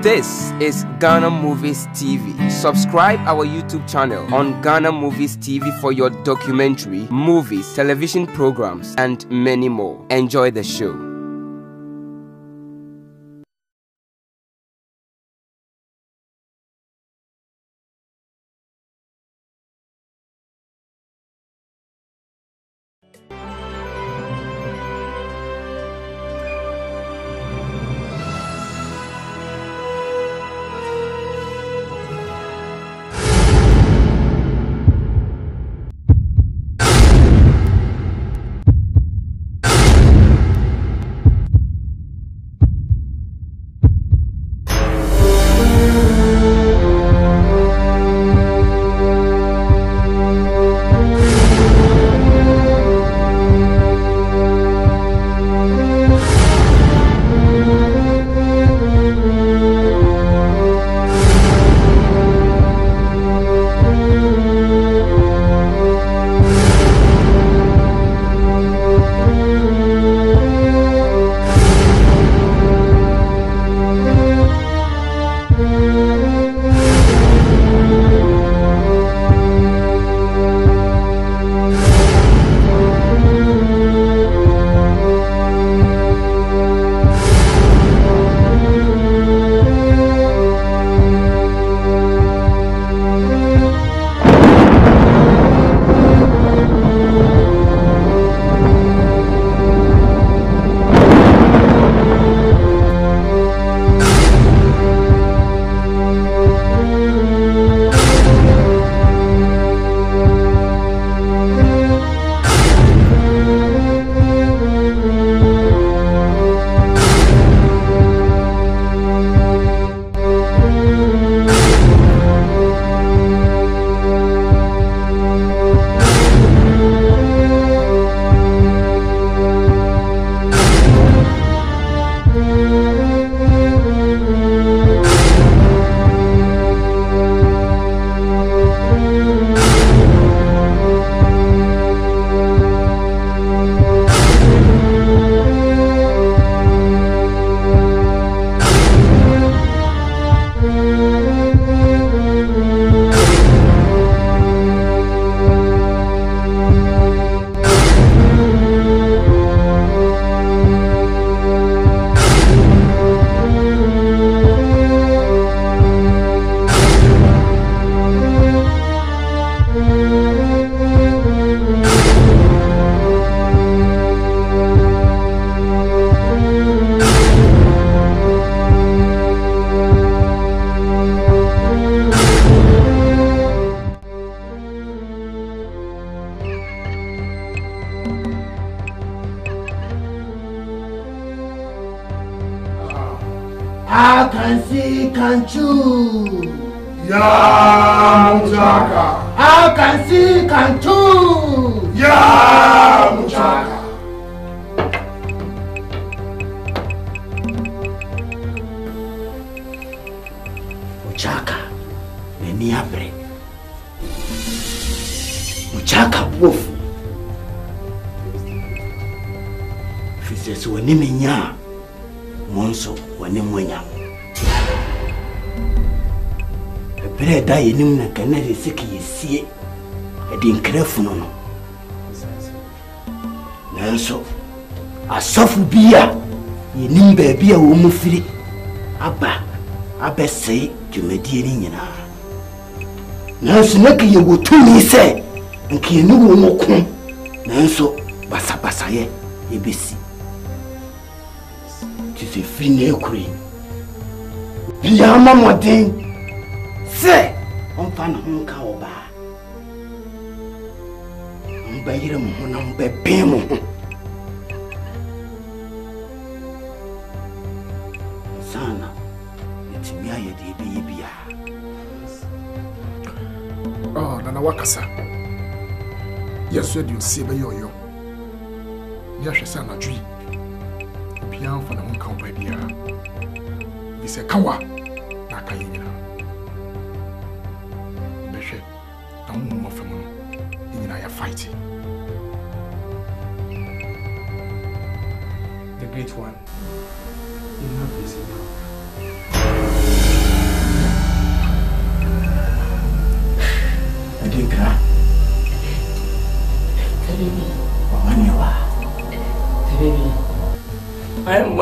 This is Ghana Movies TV. Subscribe our YouTube channel on Ghana Movies TV for your documentary, movies, television programs, and many more. Enjoy the show. I can see, can't you? Ya Muchaka. I can see, can't you? Ya Muchaka. Muchaka, neni abre. Muchaka wolf. Fisesi wani menya. Monso wani mwenya. Ebere da yenim na kanare siki yesie. ADINKRA funo no. Nanso asofu bia yenim baabi a wo mu firi aba abese dwumadie ni nyina. Nanso na ke yewotumi se nke yenu wo moko. Nanso basa ye ebesi. Tise free na ekure. Bia mamoden se on fa na ho ka oba. On ba yire mo ho na mo be ben mo ho. Sana etimi aye de be bia. Oh, nana wakasa. Yeso de nsie be yoyo. Ya hwesa na dwi. Bia fa na ho ka oba bia. Bi se kawa na ka yina. Behwe na mo fa mo. Yina ya fighting. The great one. You have this in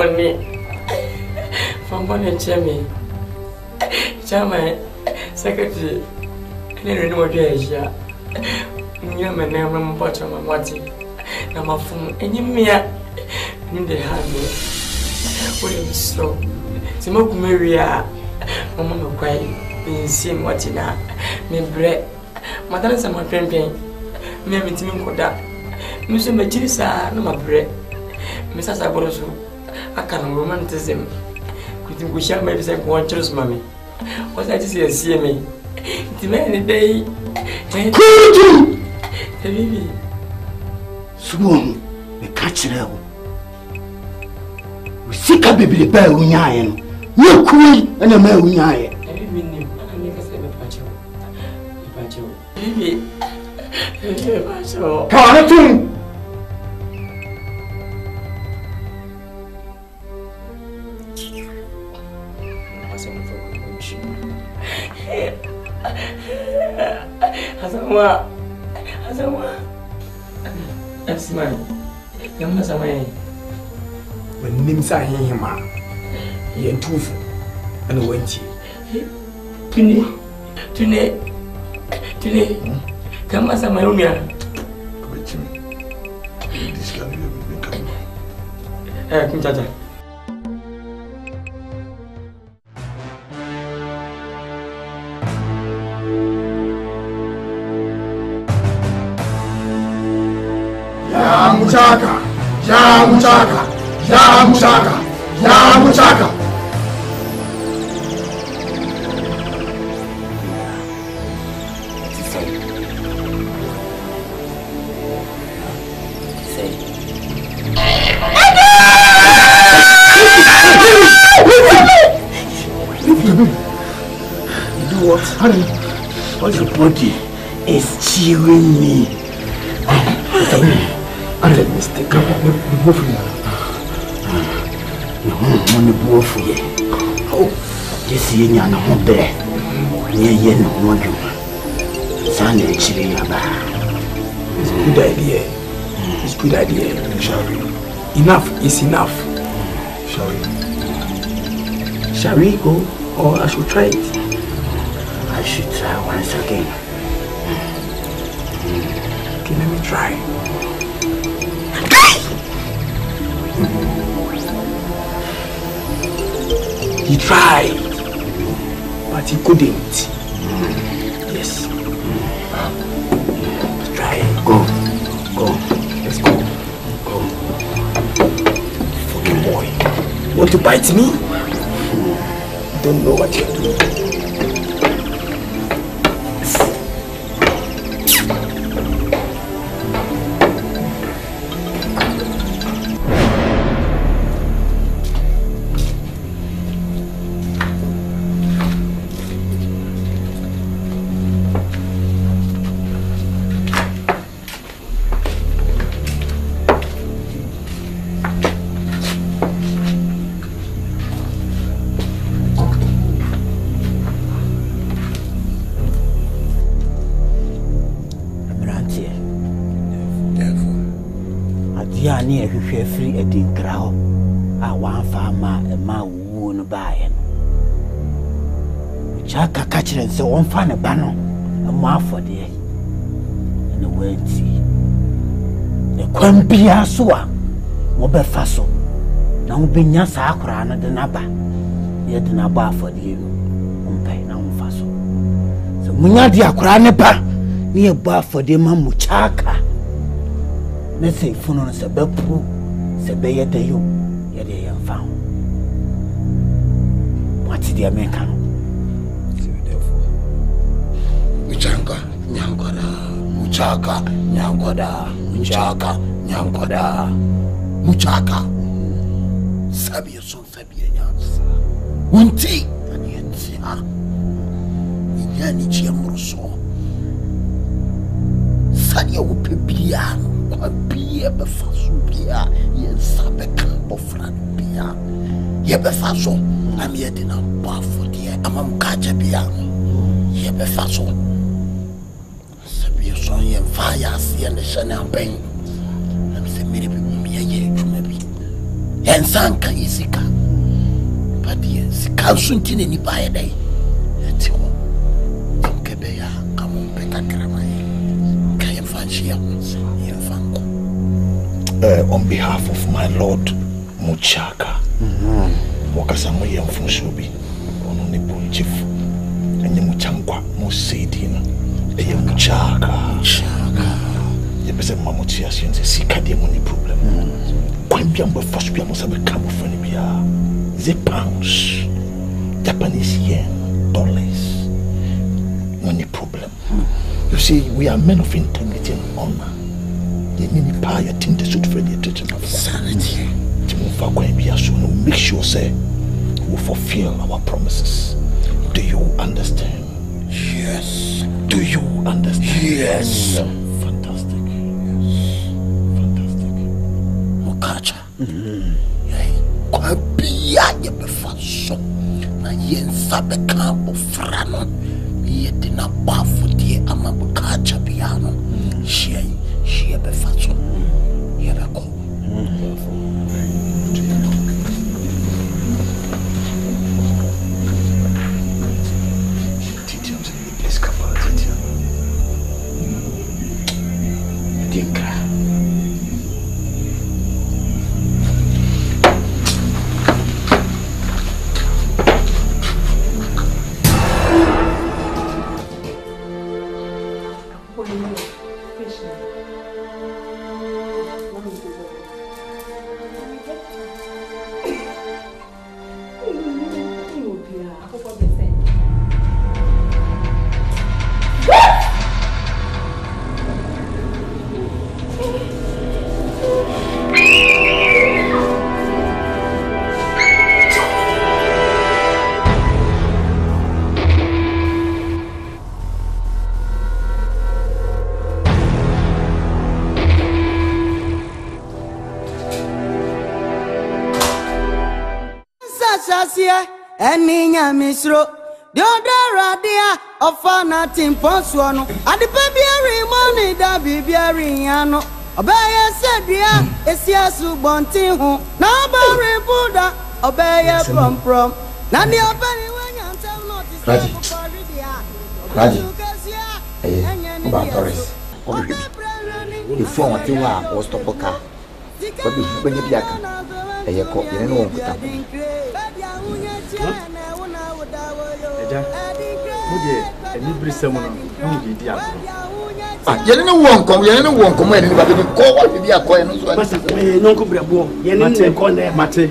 bonnet. From bonnet, Jimmy. Chairman, Secretary, and then no days. You have my name on bottom of my body. Now my phone, and you mere in the hand. What is so? Smoke Maria, Mamma Quay, in same what in her, me bread. Madame is my pain. Me meet me koda. Mr. Majisa, no my bread. Mrs. Aboroso, I can romanticism. Could we shall maybe say one choice, mammy? What I just see me? The man day. Baby. Swoon, the catcher. We seek a baby bear unyain. No queen and a male unyain. Baby. Carlton! Asawa. That's mine. Young Masaway. When Nimsa him, he and Tooth and went Today. Come as a Maronia. This can be become. Kuntaja. Yamuchaka. Do what? Honey, all your body is cheering me. I let me stick up on the wolf. Oh, this is your home there. Near yen, one you. Sunday, chilling about. It's a good idea. It's a good idea, shall we? Enough is enough. Shall we? Shall we go? Or I should try it? I should try once again. Okay, let me try. He tried, but he couldn't. Yes. Let's try it. Go. Let's go. Fucking boy. You want to bite me? You don't know what you're doing. Free ADINKRA, I want farmer and my wound by Chaka catcher and so on fan a banner, a more for the and the word see. The Quampia Sua, Mobe Faso, now be Yasakra and the Naba, yet the Naba for the Umpay now Faso. So Munadia Cranepa, near bar for the Mamuchaka. Let's say, Funon Sabepu. Sebeye de you, ye de found. What's the American? Muchaka, Sabia son Sabia. Unti, and yet, Yani Chiamroso. Sadia Upipiano. Be a befasubia, yes, a campo franbia. Ye befaso, I'm yet in a bath for dear, among Kajabiano. Ye befaso. Sabia son, ye fire, see, and the Chanel Bang. Let me say, maybe me a year to maybe. Ensanka isika. Padi sika suntine ni bae dai. Eti ho. Nkebe ya kamumpe kakrama yi. Kaya fanchia yemfanko. On behalf of my Lord Muchaka. Wakasa mo yemfunsubi. Ono ne ponchifu. Enye muchankwa mo sedina. Eye Muchaka. Yebese mamuti asienze sikade mo ni problem. Kwambia mbo first bia mo sabe kamo fani bia. The pounds, Japanese yen, dollars. Money problem. You see, we are men of integrity and honor. You need to pay attention to the attention of sanity. Make sure, say, we fulfill our promises. Do you understand? Yes. Do you understand? Yes. Fantastic. Yes. Fantastic. Mokacha. Kwa biya ye befaso na yensa bekambo frano yedi na bafu die ama bukacha piano shie befaso ye beko titiams in the place kapal titiam ADINKRA. Eninya misro Diodara dia ofana timponsuano adi baby money da bibiari ano obeye sedia esiasu bonti ho na bare buda obeye prom na di obani wanya ntem not Raji Oba Torres before what you are was topoka but when you biaka eyeko yene no wonkuta Eja, mudi eni brisemu no, mudi di agro. Ah, yene no wonkom, yene no wonkom eni ba bi ko wa bi akoye no so. Masa no ko brabo, yene ne ko na mate.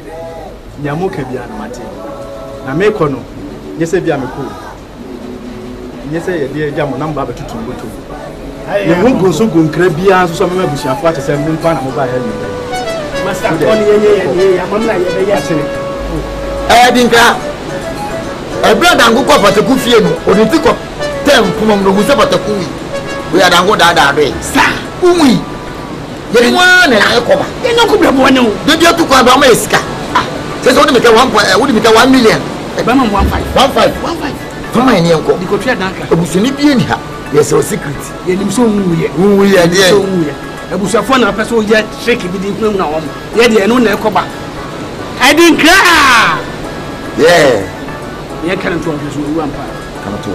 Nyamo ka bia na mate. Na me ko no, yese bia me ko. Yese ye dia bia mo namba ba tutu mboto. Ye hungu so gunkra bia so so mema busiafo ate se mpa na mo ba he ni. Masa ko ni ye ya mamna ye be ya tene. ADINKRA brother ngo ko pataku fie no oditi ko tem pomom no husa pataku wi we adango dada be sa uwi ye nwa na na ko ba ye nko brabo ne o de dia tu ko ba ma esika ah se so ni me ka 1 million e ba ma 15 fama ni enko di ko twa danka obusuni bie ni ha ye se secret ye nim so nwu ye de so nwu ye abusuafo na pese o ye trick bi di nkunu na wo ye de no na ko ba ADINKRA yeah ye kan to so ru ampa kana to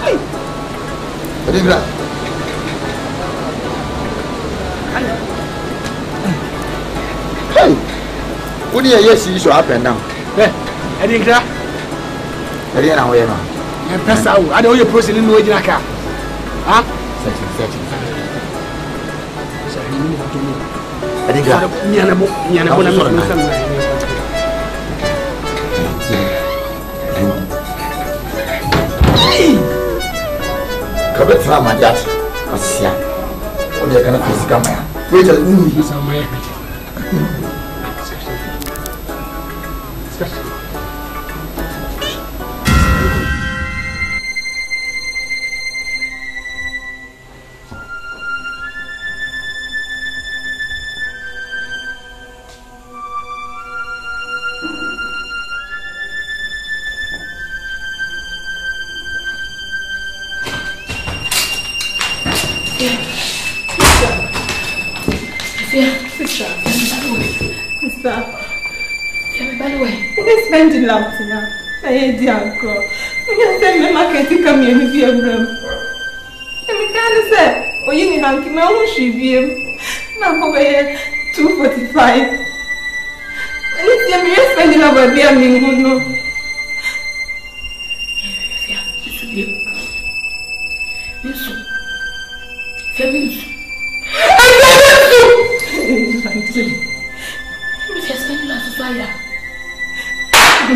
ai ADINKRA hey what yes you should happen now ADINKRA eri na wo ye no e pesa o ade o ye process ni no ejina ka ha searching ADINKRA nyana bo na me Kabetra majat asia ode kana fisika maya wait a minute This is my Sir. By the way, we spend the love now. I ADINKRA. We can send me market to come here with your room. And we can't say, oh, you need to keep my own ship. Now over here, 245. And it's me spending over there, me who know.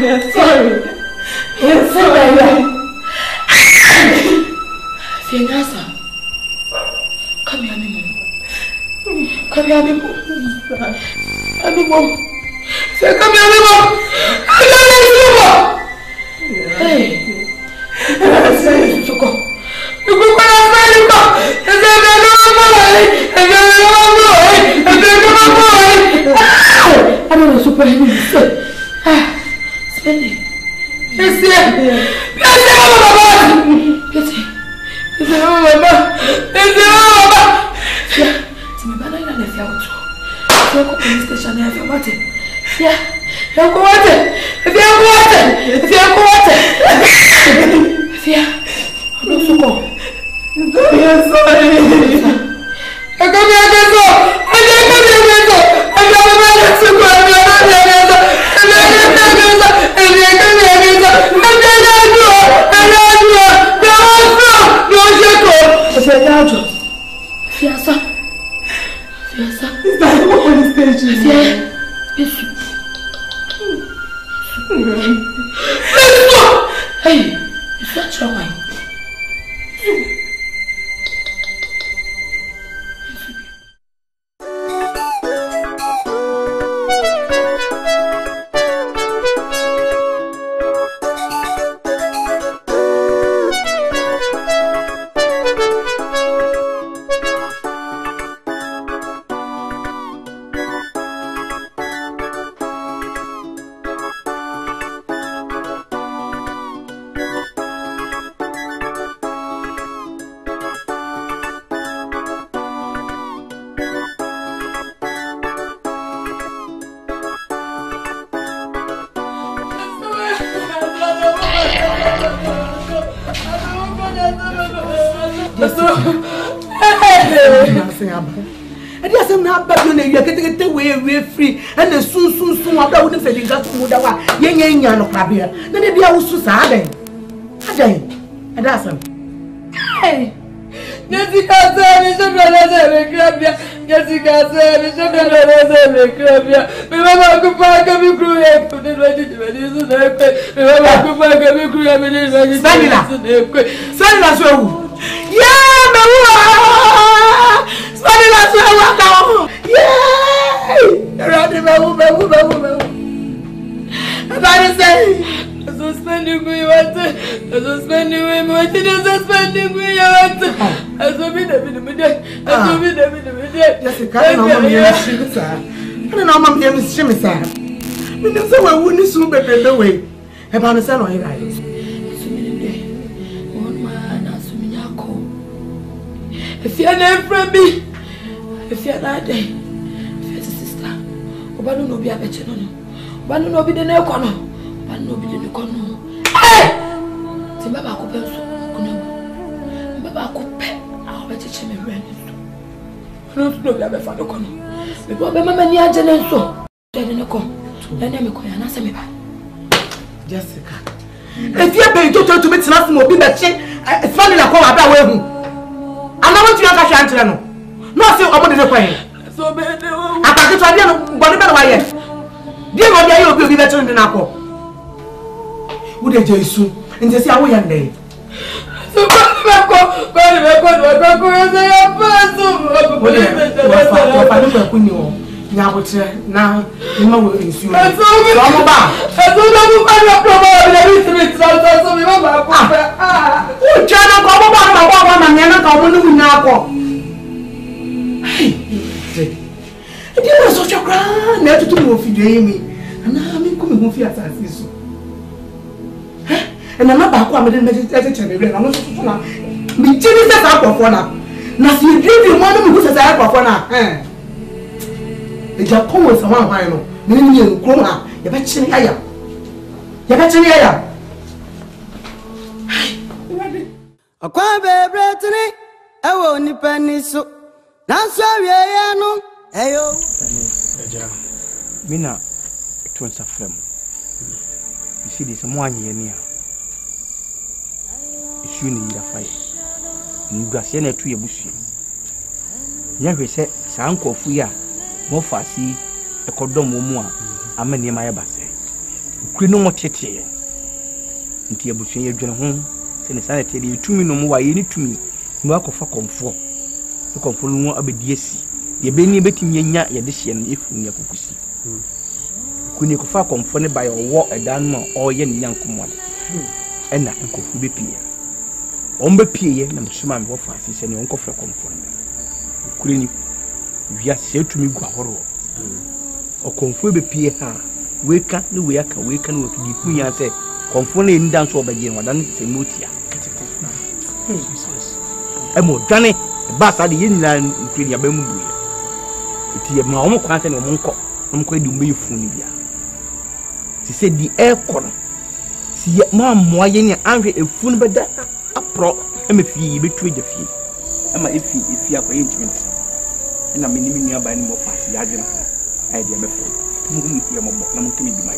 Yes, sorry. Yes, sorry. Fianasa. Come here, Mimo. Come here, Mimo. Mimo. Say, come here, Mimo. Come here, Mimo. Hey. Say, Suko. You go for a friend. And then I don't know, super heavy. Spending. Yes, dear. Yes, Mama. Yes, Mama. Yes, Mama. Yeah. Timi bana ina nefia oto. Fia ko police station na fia mate. Fia. Fia ko mate. Fia ko mate. Fia ko mate. Fia. Ono suko. Yes, sorry. Akami akaso. Fiasa. Is that what police station? Yes. Hey, is that your wine? And yes, I'm not back when you're getting away free and the soon what I wouldn't say got to move away. Yang no crabia. Then they are also sad. And that's him. Hey, Jessica said, Jessica said, remember, I could find a big crew and put it ready to spending we want to spending we want to spending we want to as a bit Jessica, I don't know, Mamma, I'm Jimmy, sir. We didn't say we wouldn't soon be the way. About the son of your eyes. One man, as me, if you're never be, if you're not there, if you're sister, Obano no be a better no. Obano no be the necono. No be the corner. Hey! Baba coupe so. Baba coupe. I'll bet you me rent. No, be a father corner. Because Mamma near Janenso. Then no come. Then I make an answer me by. Jessica. If you're paying to me to nothing will be that shit. It's funny like how about where who. I know what you are catching. No, say about the point. So bad. I can't try to go to why yet. Dear, what are you be better than Apple? Would they Jesus and they say, I will end day. So, now, you know, it's you. I'm and I'm not back on the meditation. I'm not to me. Jesus says, I'm for now. Now, see, you give your money who says, I'm for now. The Japan was a one, I know. Nini Kroma, Yabachini Aya. Yabachini Aya. A quabe Brittany, I won't penny so. Now, sorry, I know. Ayo. Mina, it was a film. You see, this one year near. It's you need a fight. You got sent to your bush. Never said, Sanko Fuya, more fussy, a cordon more. I'm near my basse. Queen no more tete. Into your bush, your home, send a sanity, you 2 minutes more, you need to me. No for comfort. To comfort more of a DSC. Ye beni betting yenya ya dishien if we kukusi. Kuni kufa confronted by a war a danmo or yen young common. And I could be peer. Ombe peer, and Suman Waffas and uncle for conforming. Kuni, you are said to me go horror. Or conform be peer her. Wake up the way I can wake and work the queen and say, conforming dance over yen, than say Mutia. Emo Danny, the bass at the inland in your bamboo. It is my own quantity of Monco. I'm quite do me funibia. She said the air corner. See, Mam, moyen angry a funibada, a pro, and a fee between the fee. Am I if you are intimate? And I'm in nearby more fast, I didn't have idea before. Your mom can be my.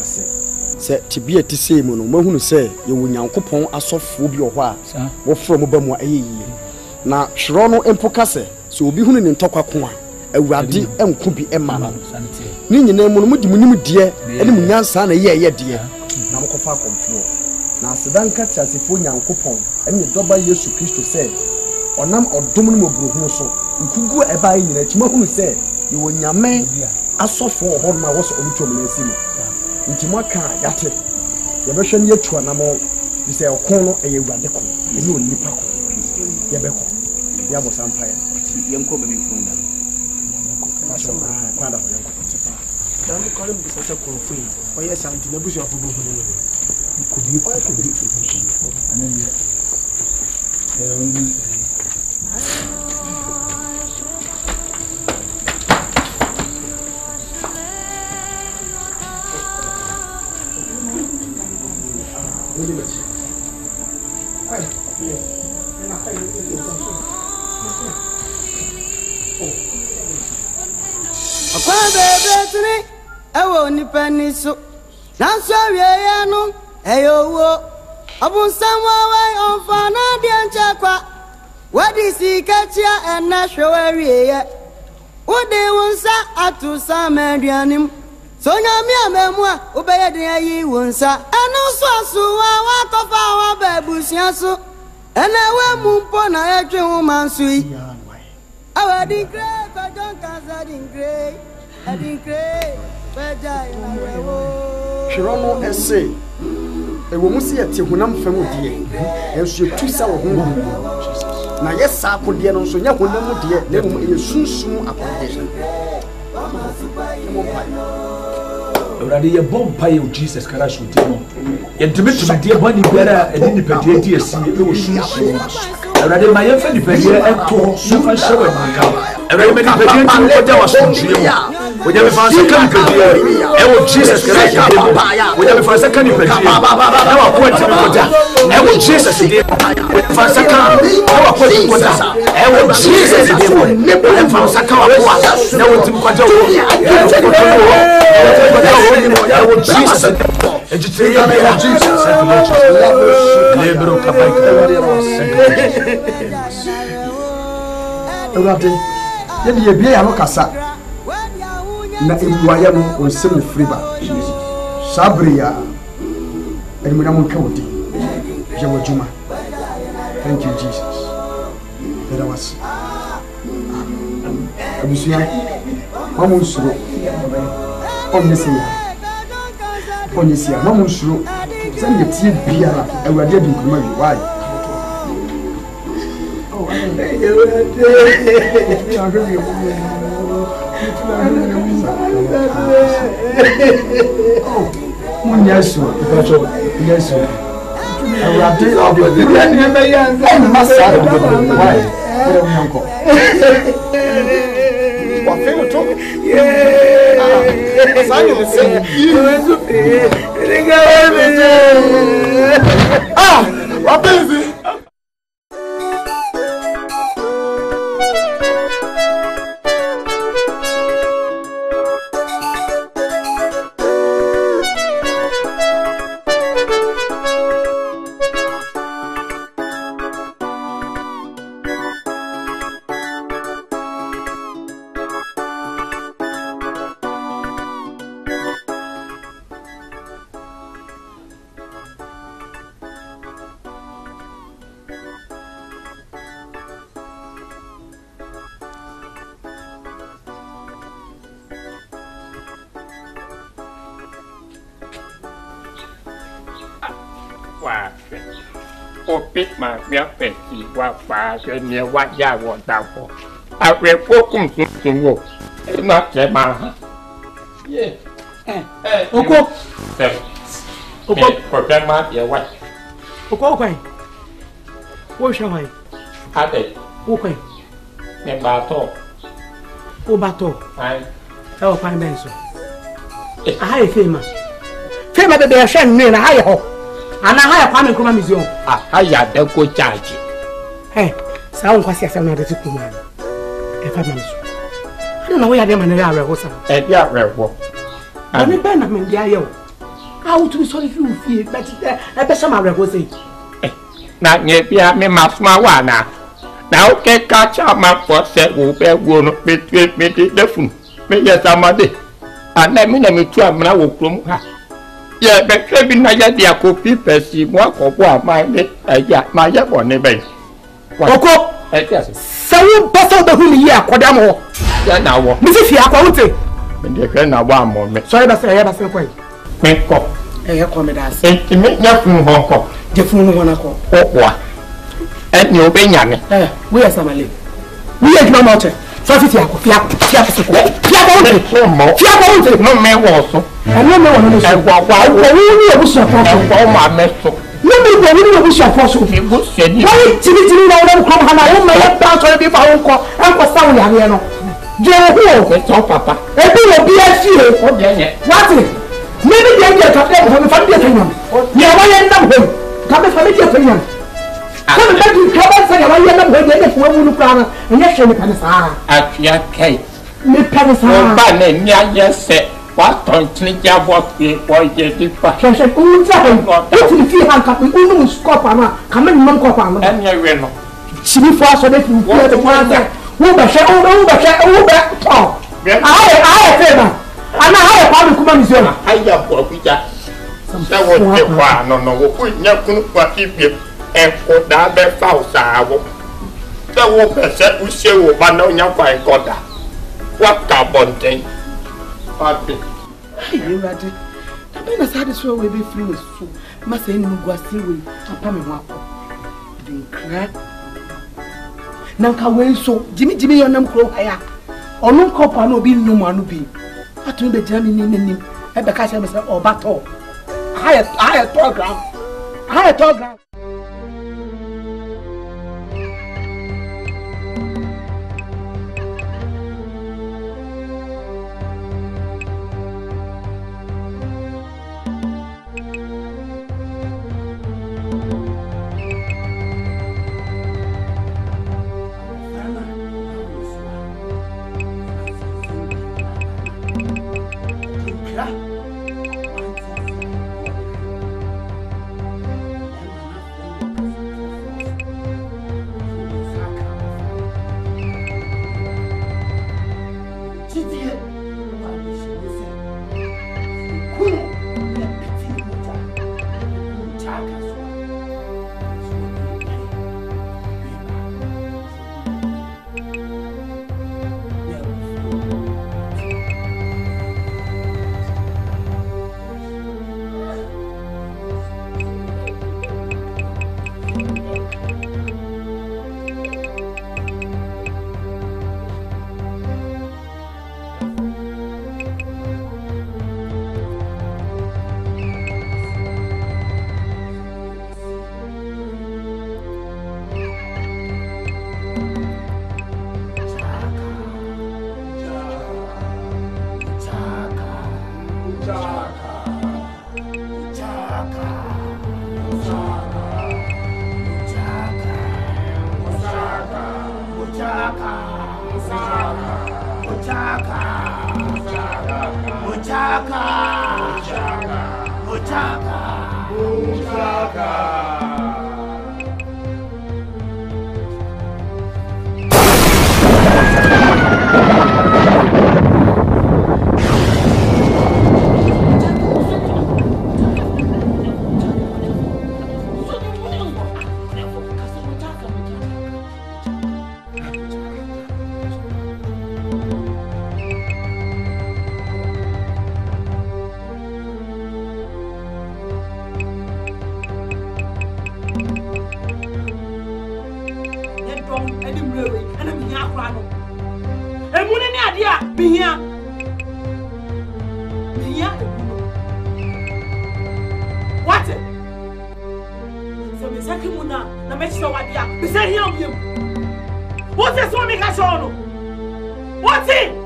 Say, to be at the same one, who say you will now coupon a soft food your wa, or from a bum a year. Now, Shrono and Pocase, so will be hunting in Tokakwa, a radi and could be a man. Nini name on Mudimu dear, and Munyan son a year, dear. Now, Copa Comfort. Now, Sedan catch as if we young coupon, and the double years to Christo said, or none or Domino Brunoso, you could go a buy in a Chimoku said, you will yame, a soft for hold my was on Chomesimo. In Timaka, Yate, the version yet to an amount, you say a corner a radical, and you will nip up. Yabeko, Yabos Empire, young Kobe from them. Don't call him such a conflict. Or yes, I'm in the bush of could be quite a bit. And then A quabe Brittany, I won't penny so. Now, sorry, I know. Ayo, upon some way on Fanadian Chakwa. What is he catch ya and natural area? What they want sa to some Adrianim. So, Yamia Memoir, obey the Iwunsa, and also walk of our babusiaso, and I will move upon a woman sweet. I didn't cry, but don't cast I didn't cry, Shirono essay. A woman see a Tihunam family, and she took sour home. Now, yes, I could dear, so young woman, dear, they will soon accommodation. Already a bomb pie of Jesus Christ with you. And to me, my dear Bonnie better and independent dear see it was soon. Already my infant and to so much show in my car. Already many people what there was from you. We never found second career. And Jesus Christ, we never found second career. Now I point to water. And with Jesus did for second. Now I point to water. And with Jesus did and from second. Now with him quite Jesus, na ebuaya no onsem friba sabria enumina mo kawdi je wajuma. Thank you Jesus. There was abusia mamu suro onyesia mamu suro send tie biara awurade adinkuma wi why Munyaso, yes. Awurade awurade masa why And I have a family museum. I had a good charge. Hey, sound was yes, another man. If I manage. I don't know where I am and I was. And yeah, well, I mean, Benjamin, yeah, how to sorry if you feel, but I bet some other was it. Not yet, yeah, me, Masmawana. Now, can catch up my first set will be one between me different. Me, yes, somebody. And let me try my will come. Yeah, but maybe not yet. The copy perceive what or what my yet one neighbor. Oko, so better the whole year, Quadamo. Now, Mrs. Yakote. And the friend of one moment. Sorry, but I have a second. Make up. I have come as to make nothing Hong Kong. The phone one call. What? And you'll be young. We are Samali. We are no more. So if you have no man also. I don't know why we wish your my mess. Let me go in wish your fossil. Why did you know them come and I may have done to be found and for some young. Joe, so papa. It will be a few. What? Maybe they get up there from the family opinion. You are my end of him. Come from the opinion. Come back to cover say I am going to go to and yes, you can say. Actually, me pensa. But yes, what don't think you what we boy get it for? So say, "Oh, what if you have come in scope and come in non-copper?" And you will. She before so that you go to one. Who but shall oh, I favor. And I have a public commission. I have for Peter. That was the one. No, we never what if you and put that bed house. That was set with you, but no, you're quite got that. What carbon thing? You ready? I mean, as I just will be free with so. Must say, no, go still with a pammy wap. ADINKRA. Now, can we so Jimmy, on them crow higher. Or no copper, no be no one be. I told the Germany name, and the cash myself or battle. I had program. Mia. What? So me say kimuna na me chiro wadia. Me say here am yem. What is so me ka show no? What is?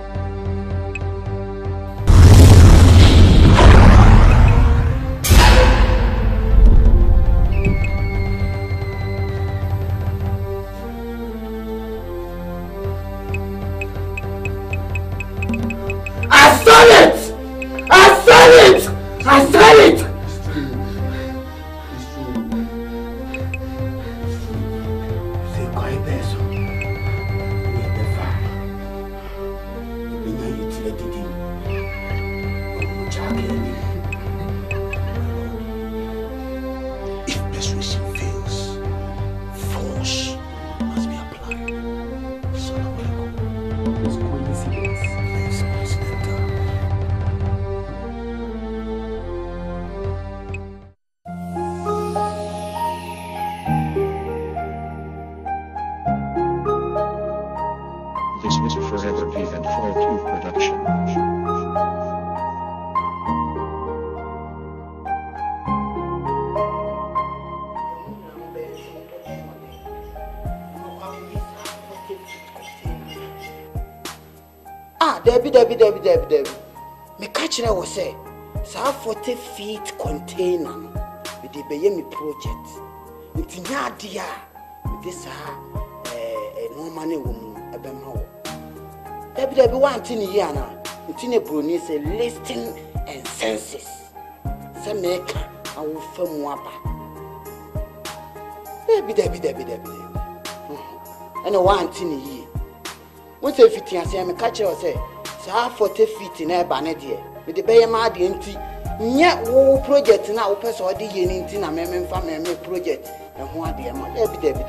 Debbie. Me catch na was say, sa 40 feet container with the Bayemi project. It's Nadia with this no money woman a bemho. Debbie one thing here now. It's in a brony say listing and census. Some make I will film wapa. Debbie. And a one thing here. What's if it is a catch or say? 40 feet in a banner dear. With the bay mad empty. Yet, wo project now, open so the yen in a member family project. And who are dear, Debbie.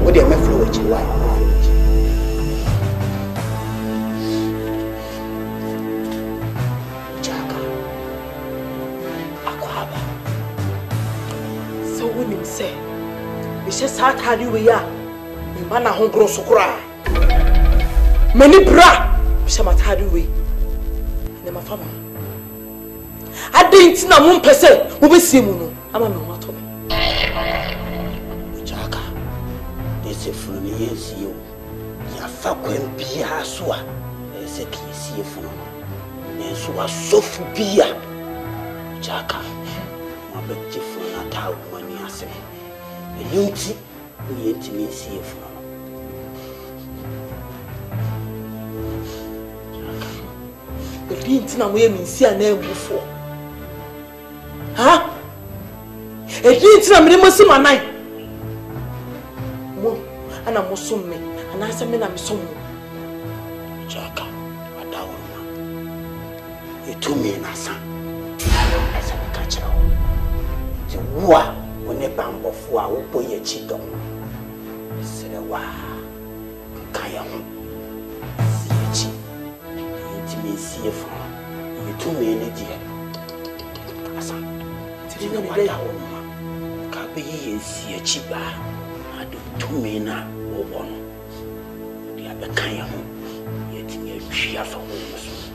What do you mean for TWI? Say, we just had Harry we are. We man a hungry sukura. Many bra, we shall not Harry we. In my family. I didn't know one person who will see Muno. I'm a no to me. Jaka, this is from years you. Ya fucking be a swa. There's a kiss here for no. So a soft beer. Jaka, my big different at how money I say. Unity, we intimacy of the didn't know where me see a name before. Huh? A didn't know me must see my night. And I must soon me, and I said, men, I'm so Jaka, a down. You told me in a son. As a catcher. The war. When a bump of war will put your cheek on. Said a wow, Kayam, see intimacy of you too many dear. Asan, you know what I want? Kabi is see a chiba. I do too many or one. The other Kayam, yet in a cheer for homes.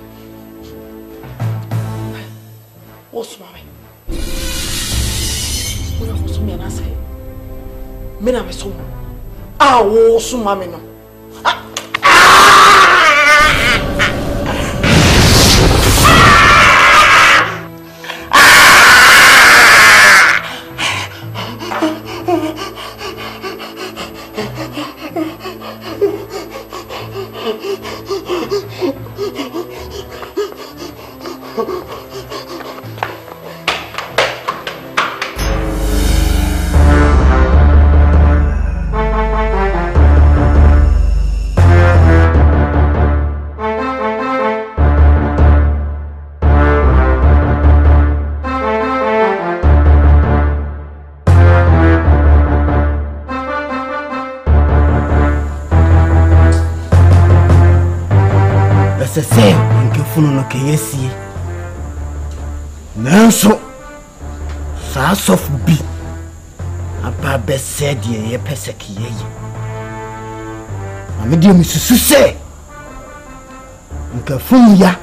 What's my when I was me and I say, men are so. I was so mammy no. The same, and Kifuno no KSC. Nanso, Sass of B. Aba be said ye peseki ye. Amedi mi susu se. Nka fun ya.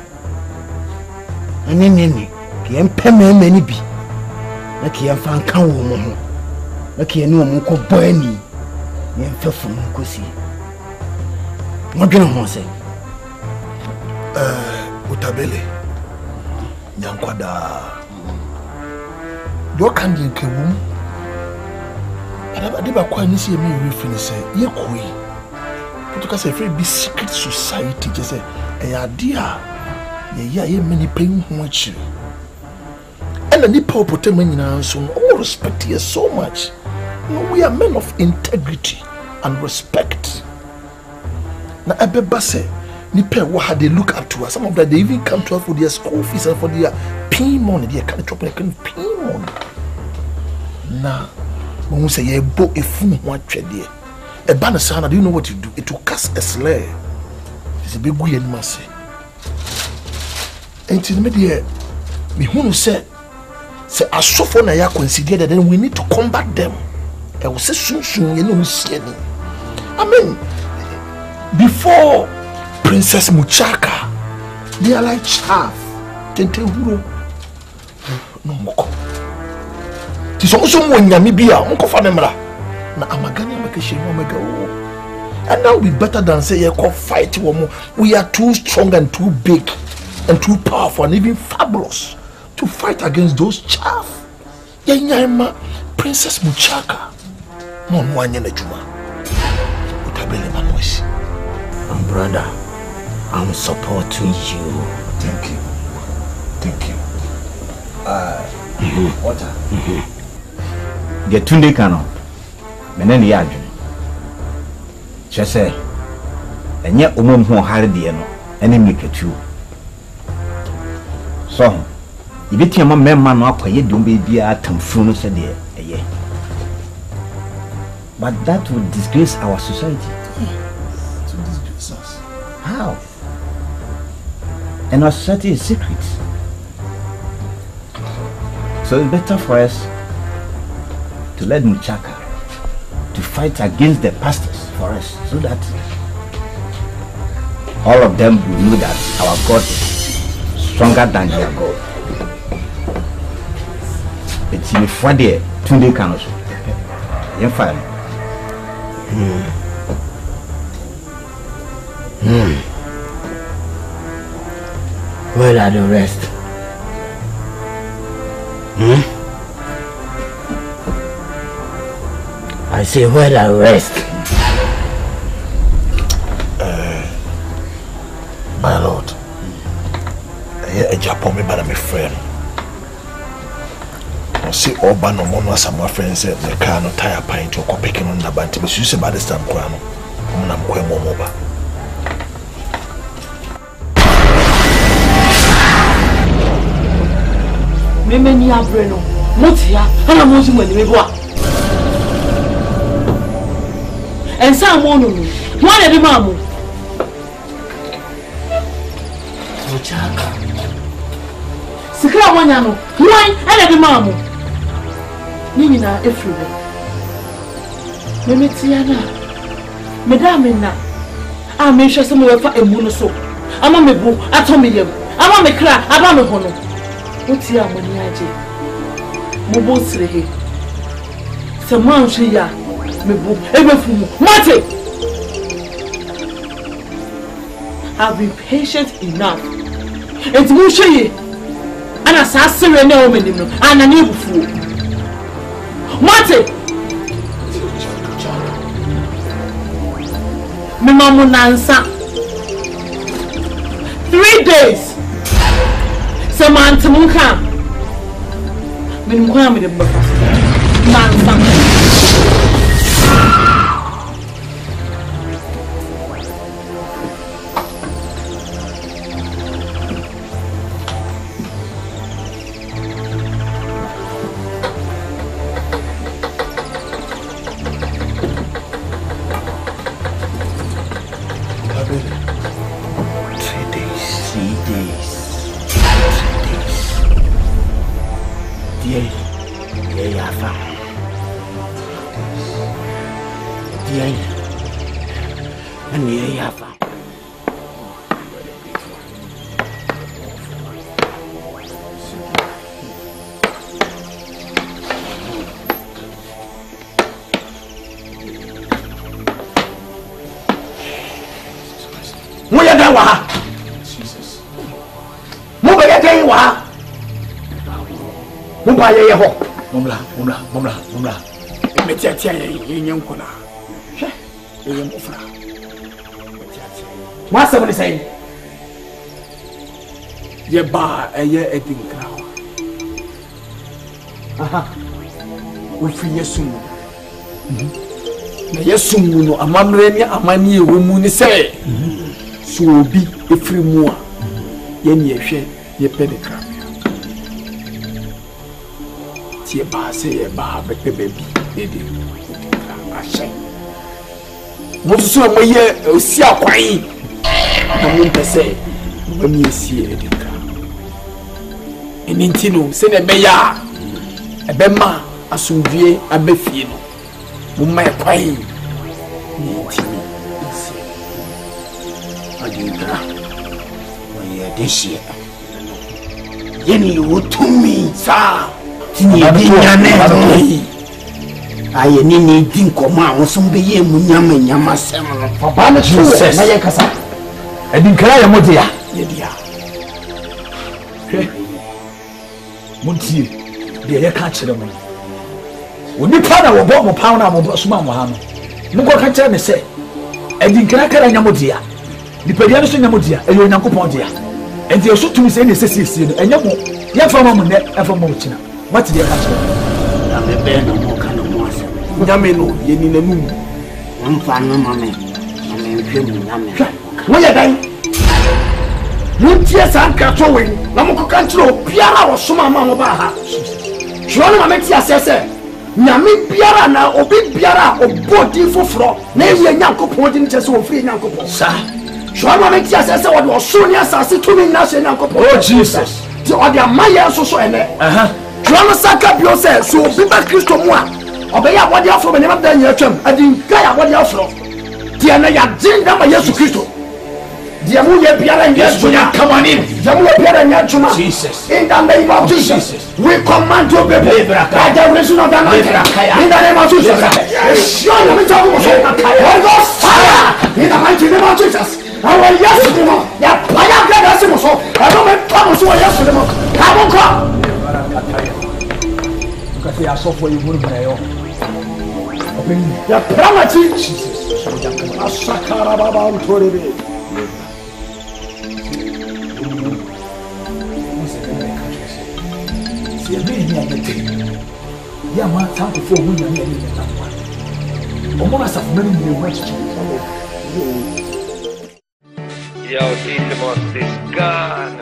Nene ki empeme mani bi. Na ki emfa nka wo mo ho. Na ki enu mo ko bo ani. Ye emfa fun ko si. Mo dwene ho se. Utabele. Nyankwada. Do kan din kewum. Ade ba kwa ni se me refini se ye koi. To ka se free be secret society je se ade a ye many paying ho achi. And the power potem nyina so all respect you so much. You know, we are men of integrity and respect. Na ebeba se nipa wo had they look up to us. Some of that they even come to us for their school fees and for their pay money. They can chop and can pay money. Na when we say ye bo efunu ho atwede e ba na sana, do you know what you do? It will cast a slur. It's a big way in mercy. And in the media me who say I suffer na ya consider that then we need to combat them. I will say soon you know see any. I mean, before Princess Muchaka, they are like chaff. Tente huro. No moko. Ti so mo nyame bia onko fa nemra. Na amagani amekeshe no mega o. And now we better than say you call fight womo. We are too strong and too big and too powerful and even fabulous to fight against those chaff. Yanyama Princess Muchaka. No mwanye na juma. Utabele manoisi. Brother, I'm supporting you. Thank you. Thank you. Water. Get tunde kano. Meneni ya adwene. Chese. Enye omom ho hare de no. Ene mlikatu. So, ibiti ama memma no akwaye dombe bia atamfuru no se de eye. But that will disgrace our society. To disgrace us. How? And our society is secret. So it's better for us to let Muchaka to fight against the pastors for us, so that all of them will know that our God is stronger than their God. It's in Friday, Tunde Kano. You're fine. Where are the rest? I say, where are the rest? My lord, a Japan me by my friend. I see all ban no mono as my friend said the car no tire pine to go picking on the banty, but you say by this time, Grano, I'm going over. Many are Breno, Motia, and I'm watching when we go. And some mono, one of the mamma. Muchaka. Sikra Wanyano, one and the mamma. Nina, everywhere. Memetiana, Madame, I'm anxious somewhere for a monoso. I'm a mebu, I told me, I'm a crack, I'm a hono. What's your money? Mobo Srehe. Saman Shia, Mebu, Ebefu, Mate. I've been patient enough. It's Mushe, and assassin and no minimum, and a new fool. Mate. Mamamu Nansa. 3 days. Samantha Munka. Minquam the book. Dear, and near Yafa. Jesus. Mumla. Metia in Yankuna. Yamufra. What's somebody saying? Ye bar a year ADINKRA. Aha. We free Yesum. Yesum no amamrenia amani womuni say. So be a free more. Yen ye share ye pedicram. Tie ba say ye ba baby. What so my year, see a quine. I mean to say, when you see ADINKRA. In Intino, send a beya, a bema, a suvie, a befino. Mumma quine. ADINKRA. Oh, this year. Yenny would to me, sir. I need Dinkoma or some be Munyama Yamasam for Banachus. ADINKRA Modia. Munti, the air catch them. When you plan our bomb of pound of Osman, no one can tell me, say, ADINKRA Yamodia, the Pediatric Yamodia, and your Yanko Pondia, and the also to me say necessity, and your from net and from Mochina. What's the catch? I'm a band of more kind of moss. Yameno, Yenin and Moon. One fan, mamma. Why are they? You tears and catching. Namoko Cantro, Piara or Suma Mamabaha. Shona Metia says, Yami Piara now, or Big Piara or Body for Fro. Name your Yanko pointing just so free Yanko. Sir. Shona Metia says, what was Sonia Sassi to me, National Yanko. Oh, Jesus. The other Maya so and Joanna Saka Biose, so Biba Christo Moa. Obey what they offer when they have done your term. ADINKRA what they offer. Diana Yadinda Mayasu Christo. Diamuya Piara and Yasuya, come on in. Jamuya Piara and Yachuma. Jesus. In the name of Jesus. We command you, baby. Like the reason of the night. In the name of Jesus. Show them into the fire. In the mighty name of Jesus. I will yes to them. Ya Paya Gadassimo. I don't make Thomas who are yes to them. Come on, come. Because they are so for you, Munayo. The Pramati, Jesus, Asakara Baba Toribe. See a baby at the table. Yama, time before we are in the one. Almost of many new questions. Yo, this boss is gone.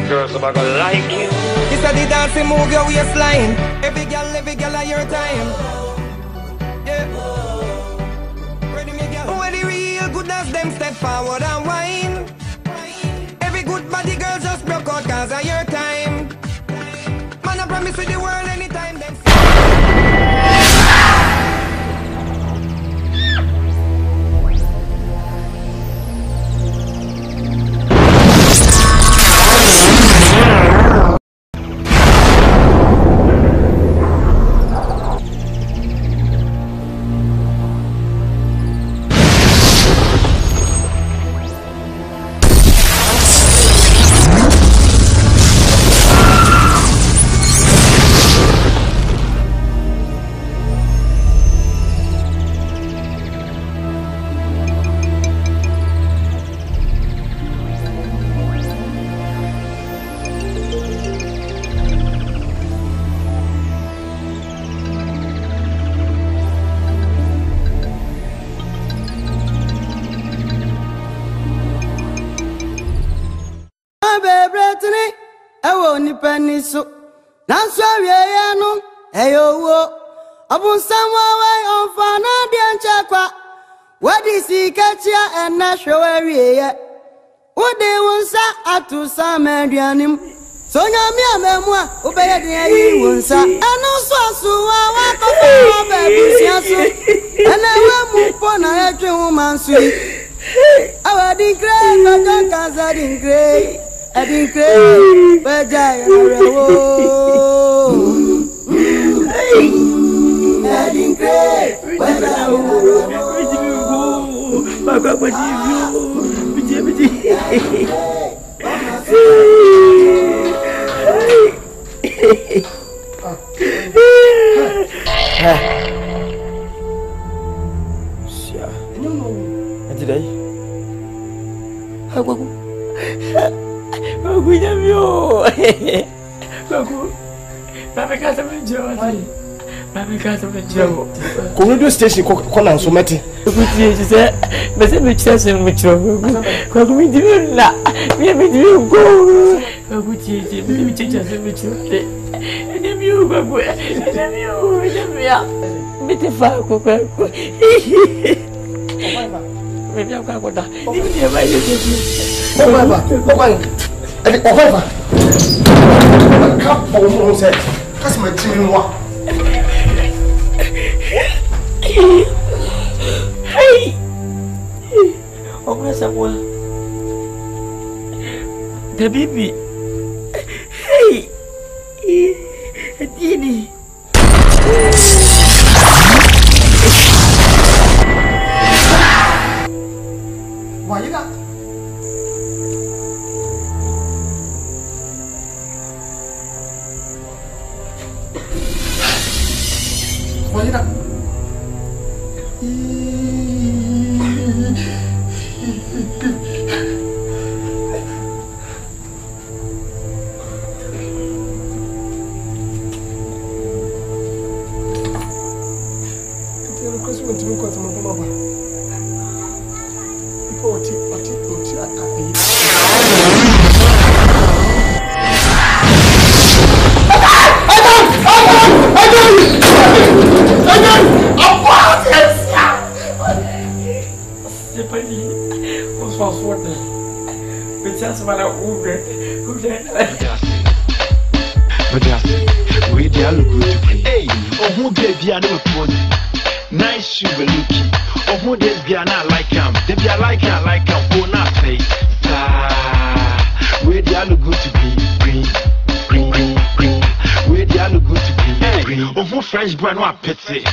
Girls are gonna like you. This is the dancing move your waistline. Every girl at your time. Yeah. Ready me girl. When the real goodness them step forward and whine. Every good body girl just broke out cause of your time. Man I promise with the world anytime them. Peniso, that's why we are no, ayo, upon some way on Fanadian Chakwa. What is he catch ya and natural area? What they want at to some Adrianim. So, Yamia Memoir, obey the won't say, and also, so I sweet. Our ADINKRA, don't cause ADINKRA. ADINKRA, where Jaya ADINKRA, where Konudo station kona nso meti. Kuti je se be se me chese me chro. Ko mi di la. Mi di go. Kuti je me chese me chro. Ene mi u go. Ene mi u ya. Mi te fa ko. Me bia ka ko da. Ni mi ba ye je. Okwaiba. Ka po mo se. Kasi ma timi wa. Hey! Oh, where's that one? The baby. Hey! Dini. Why you got? Why you got? Nice you be looking. Oh, who this be not like him? They be like him, oh, not say. Where they are look good to be green. Where they are look good to be green. Oh, who French brand what pity.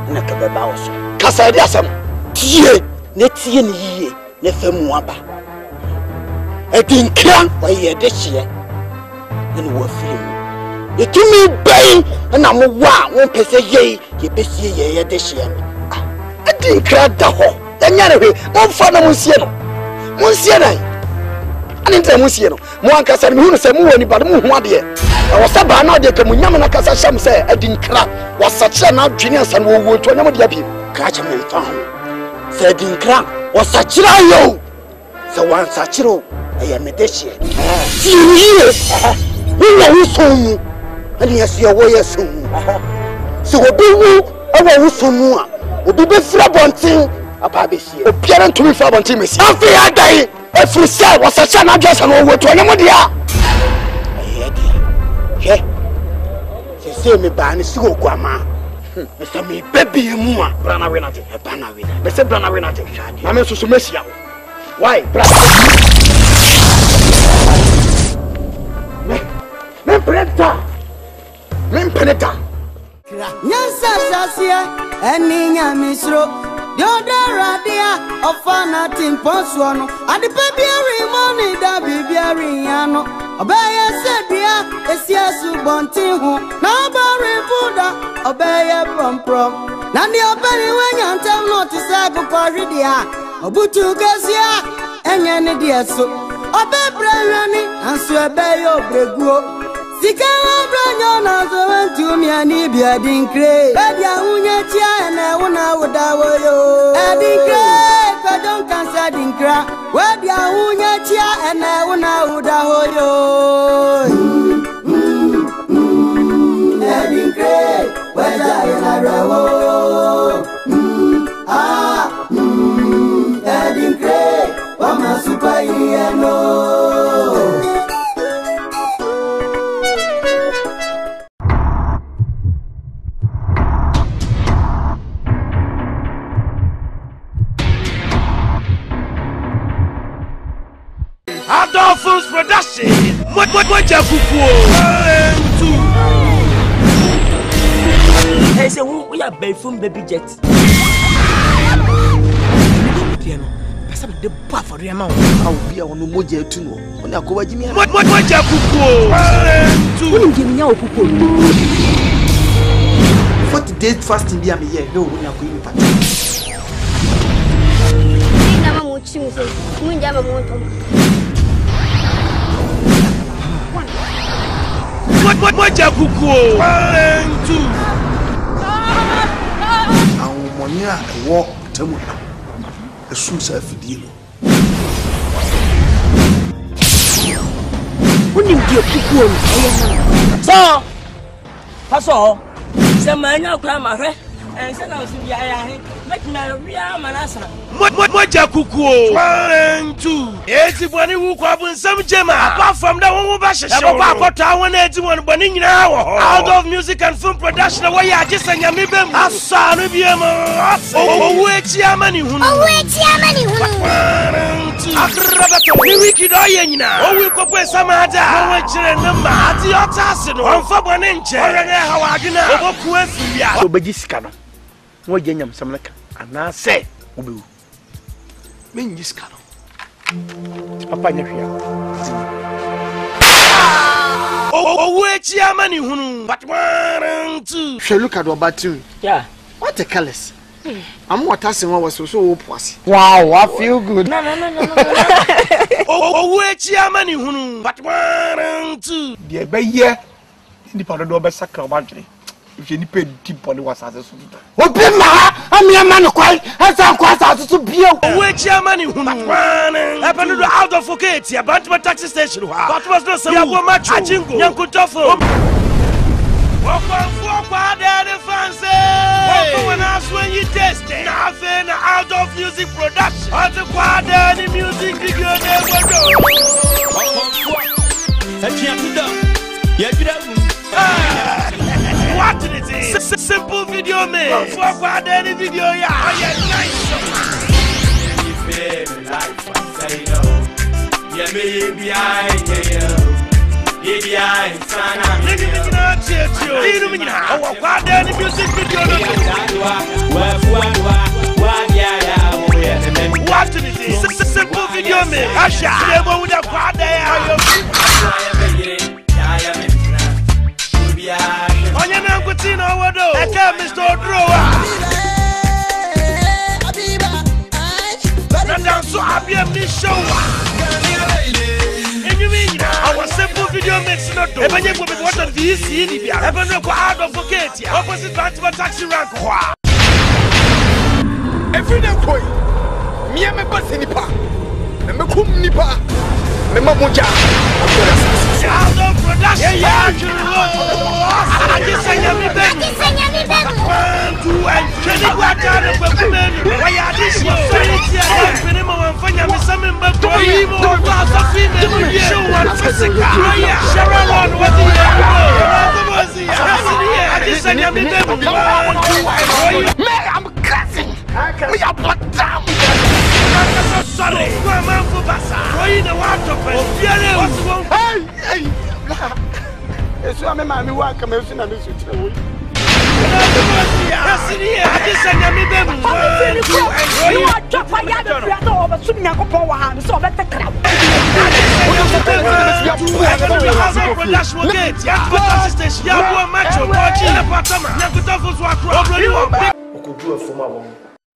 Na kababa oso kasa di asam tie ne tie ne yie ne famu aba ADINKRA wa ye de hye ne wo film etumi bai na mo wa won pese ye besie ye de hye ADINKRA da ho enya ne hwe mo fa na mo sie no ani ntra mo sie no mo ankasa me hu no se mo woni ba mo hu ade wasa ba na de kamu nyam na kasa sham se ADINKRA wasache na adwene ansa no wo to nyam de abi ka cha me fa ho se ADINKRA wasache yo se wan sachiro eye me de hye yie wo sonu ani asu wo yesu se obi wu wo sonu a obi be fra bonten apa be sie obiara ntumi fra bonten me sie afi adai efru se wasache na adwene ansa no wo to nyam de a Hey, say me ban si go kwama. Me say me baby mu a brana we na te. Brana we. Me say brana we na te. Na me susu mesia. Why? Brana. Me preta. Nyansa sasia eni nyamisro. Diodara dia ofana timposo no. Adipe biari money da bibiari yano. Obeye sebia esiasu bonti hu na obare buda obeye prom na ndi obere wenya ntem no ti se kokori dia obutu kesia enye ne dia so obebrani anso ebeye obreguo Sikawa branyo na zo wantu mi ani bi ADINKRA. Badia unye tia na una udawo yo. ADINKRA, ko don kan sa ADINKRA. Badia unye tia na una udawo yo. ADINKRA, badia na rawo. ADINKRA, wama super yeno. Adolfo's production. What Hey, say we are Bayfum baby jet. The buff for the amount. I'll be on Moja to know. When I go, Jimmy, what give me our people? 40 days fasting, be a year. No, we're not going to What Jabuko? 1, 2. Our Monia walk to a suicide for deal. When you get people, so that's all. Some man, no grammar, and send out to the eye. Make me a real manasa. What Jabuko? 1, 2. Everybody who come in some gemma, apart from the one who bashes one burning now. Out of music and film production, away, I just sang a mibem. I saw the BM. Oh, wait, Yamani. Oh, wait, Yamani. 1, 2. We wicked Oyena. Oh, we could put some other number at the Otasin. One for 1 inch. How I do now. So, Bagiscano. What Yam Samlaka? And I say, Ubu. Mean this canoe. Papa, oh, wait, Yamani, but 1, 2. Shall look at what battery? Yeah. What a colors. I'm what I was so pussy. Wow, I feel good. No. Oh, wait, Yamani, but 1, 2. Dear, by year, the Padova Sacramento. If you paid deep on the was as a suit. Oh, I'm your man, quite as I'm quite out to be a witch, your money. Happened to out of Focate, a bunch of taxi station. But was not so much. I think young could offer. When when you test it, nothing out of music production. Or the quad any music video never what did it say? Simple video, man. For any video, yeah. Nice. Yeah, maybe I what did it say? Simple video, man. Asha, with a quad on your name, Coutinho, I can't Mr. Drowa. Now, so happy I'm this show. And you mean our simple video makes not do. If you will watch on VC, I have no out of Focate, opposite back to a taxi rank. Every day, boy, me and my boss in the park, and my coom nipa, and my moja. Out of production, yeah, I just say, I'm a baby. 1, 2, and Jenny Guatana for women. Why are this your sanity? I'm finding me some member for him or a female show one physical. Sharon, what do you have? I just say, I'm a baby. 1, 2, I'm cussing. We are put down. Sorry, man for Bassa. Why in the water? Hey, it's why my work comes in and this is the way. I just said, I'm a baby. You are just my other over swimming up for hand, so better crap.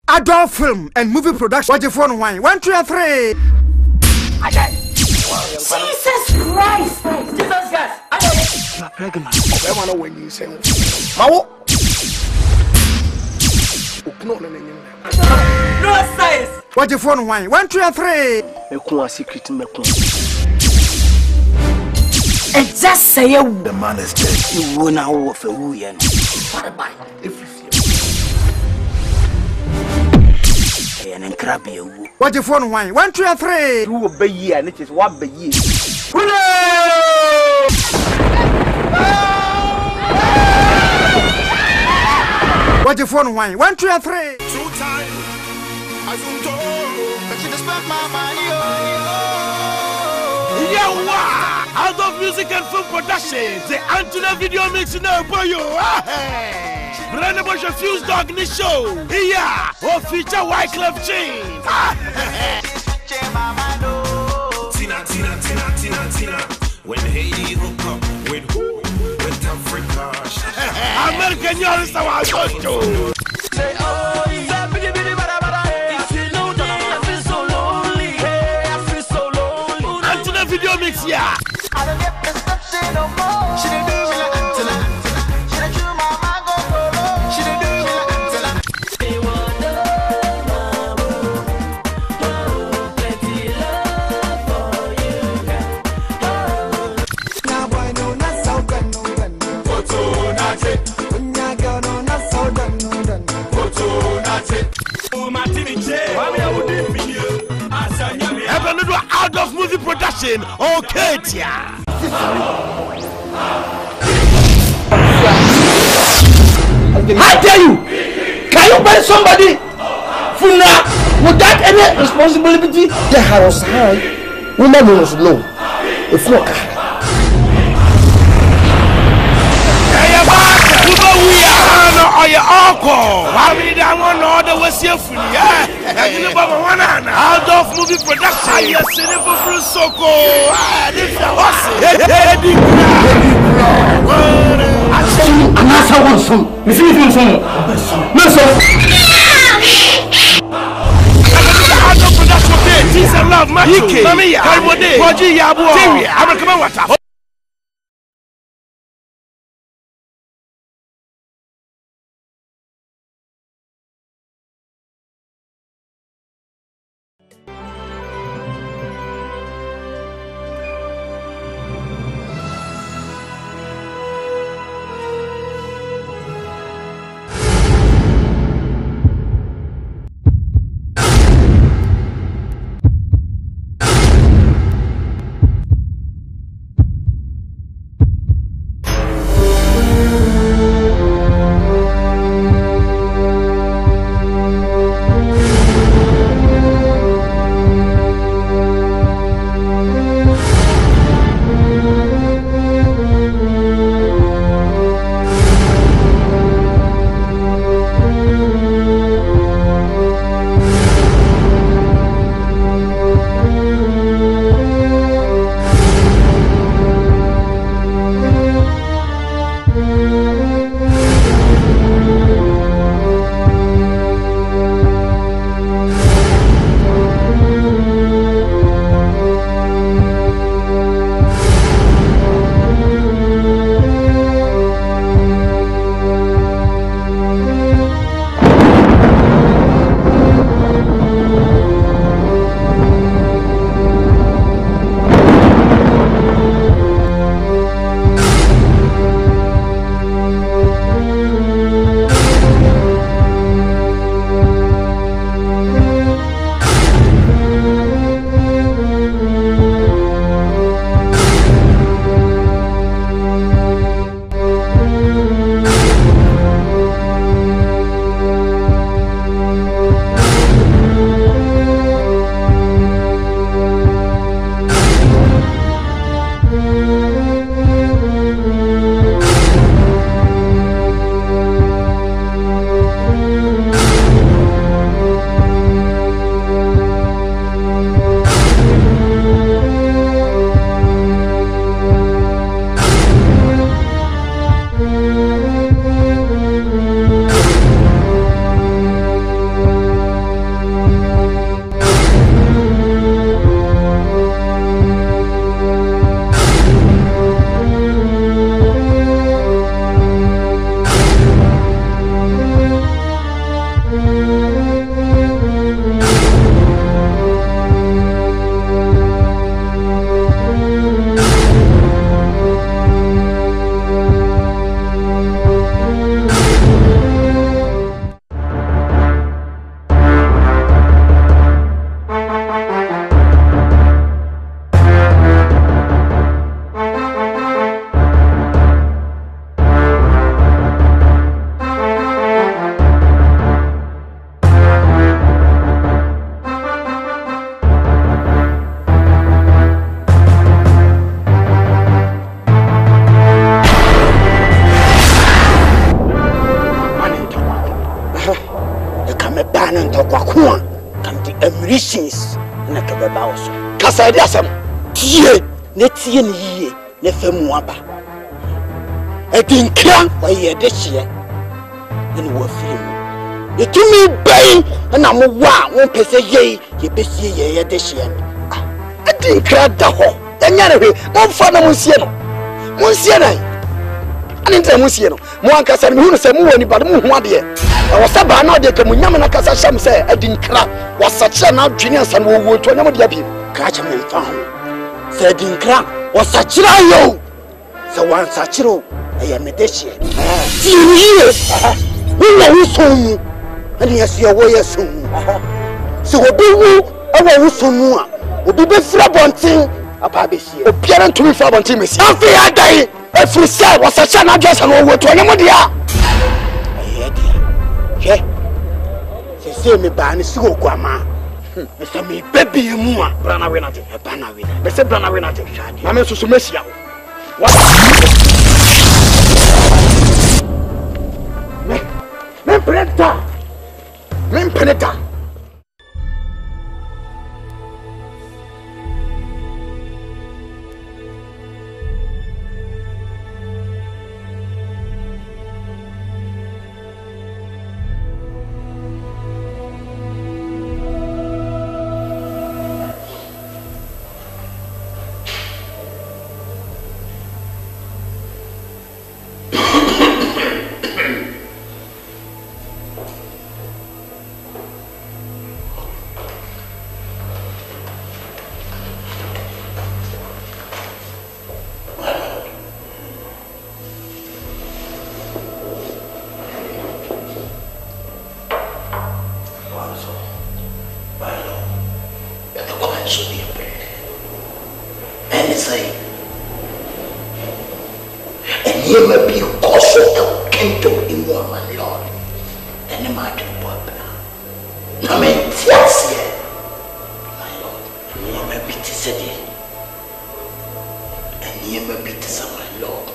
Adult film and movie production. What your phone wine? 1, 2, and 3. Jesus Christ! Jesus Christ! pregnant. Obema no when you say. Mawo. No size. What your phone wine? 1, 2, 3. Mekun a secret mekun. And just say the man is dead. You will now offer who you know. And crab you. What your phone wine? 1, 2, 3. You will be here and it is what be ye. What your phone wine? 1, 2, 3. 2 times. ASANTE. But you just spent my money. Yawa! Out of music and film production, the Antona video mix now for you. Brand new bunch of Fuse Dog in the show. Yeah, or feature White Club Jeans. Tina. When Haiti hook up with who? With Africa. American Youngster was good too. Say, oh, yeah, bitty, if you know that I feel so lonely. Hey, I feel so lonely. Antona video mix, yeah. I don't get prescription no more. She didn't do me like Antona. She didn't do my mango polo. She didn't do me like Antona. They want to plenty love for you. Now boy, no, not so good, no gun. Photo, not it. When I go, no, not so done, no done. Photo, not it. Oh, my TV chair. Why I would do for you? Out of movie production, okay, tia. How dare you? Can you buy somebody funeral without any responsibility? The house high, woman must know. If not, out of movie production, yes, for Soko. kwakwa can the emirations na kebaba also kasa dia asem tie na tie ni yie na famu aba ADINKRA wa ye de hye ni wo firi mu yetumi bai na mo wa won pese ye besie ye de hye ADINKRA da ho yanyare hwe mo fa na mo sie no ani nta mo sie no mo ankasa me hunu se mo woni ba mo hu ade e wo se ba na ade ka mo nyam na kasa hyam se ADINKRA wasache na adwene ansan wo wo to nyam de abi ka cha me fa ho se ADINKRA wasache ayo se wan sachiro aya me de hye ti ni wo so ani asia wo yeso se obi wu awo wo so nu a obi be fra bonten apa besie obiara ntumi fra bonten mesi afi adai efri se wasache na adwene ansan wo wo to nyam de a yeah. Se me ba ni sigo kwa ma. Se me baby mu a brana we na te. Brana we na. Me se brana we na te. Na me susu mesia. What? Me preta. You may be cause of the kingdom in one, my Lord. And the mighty Papa. No, me, yes, my Lord. You may be city. And you may be my Lord.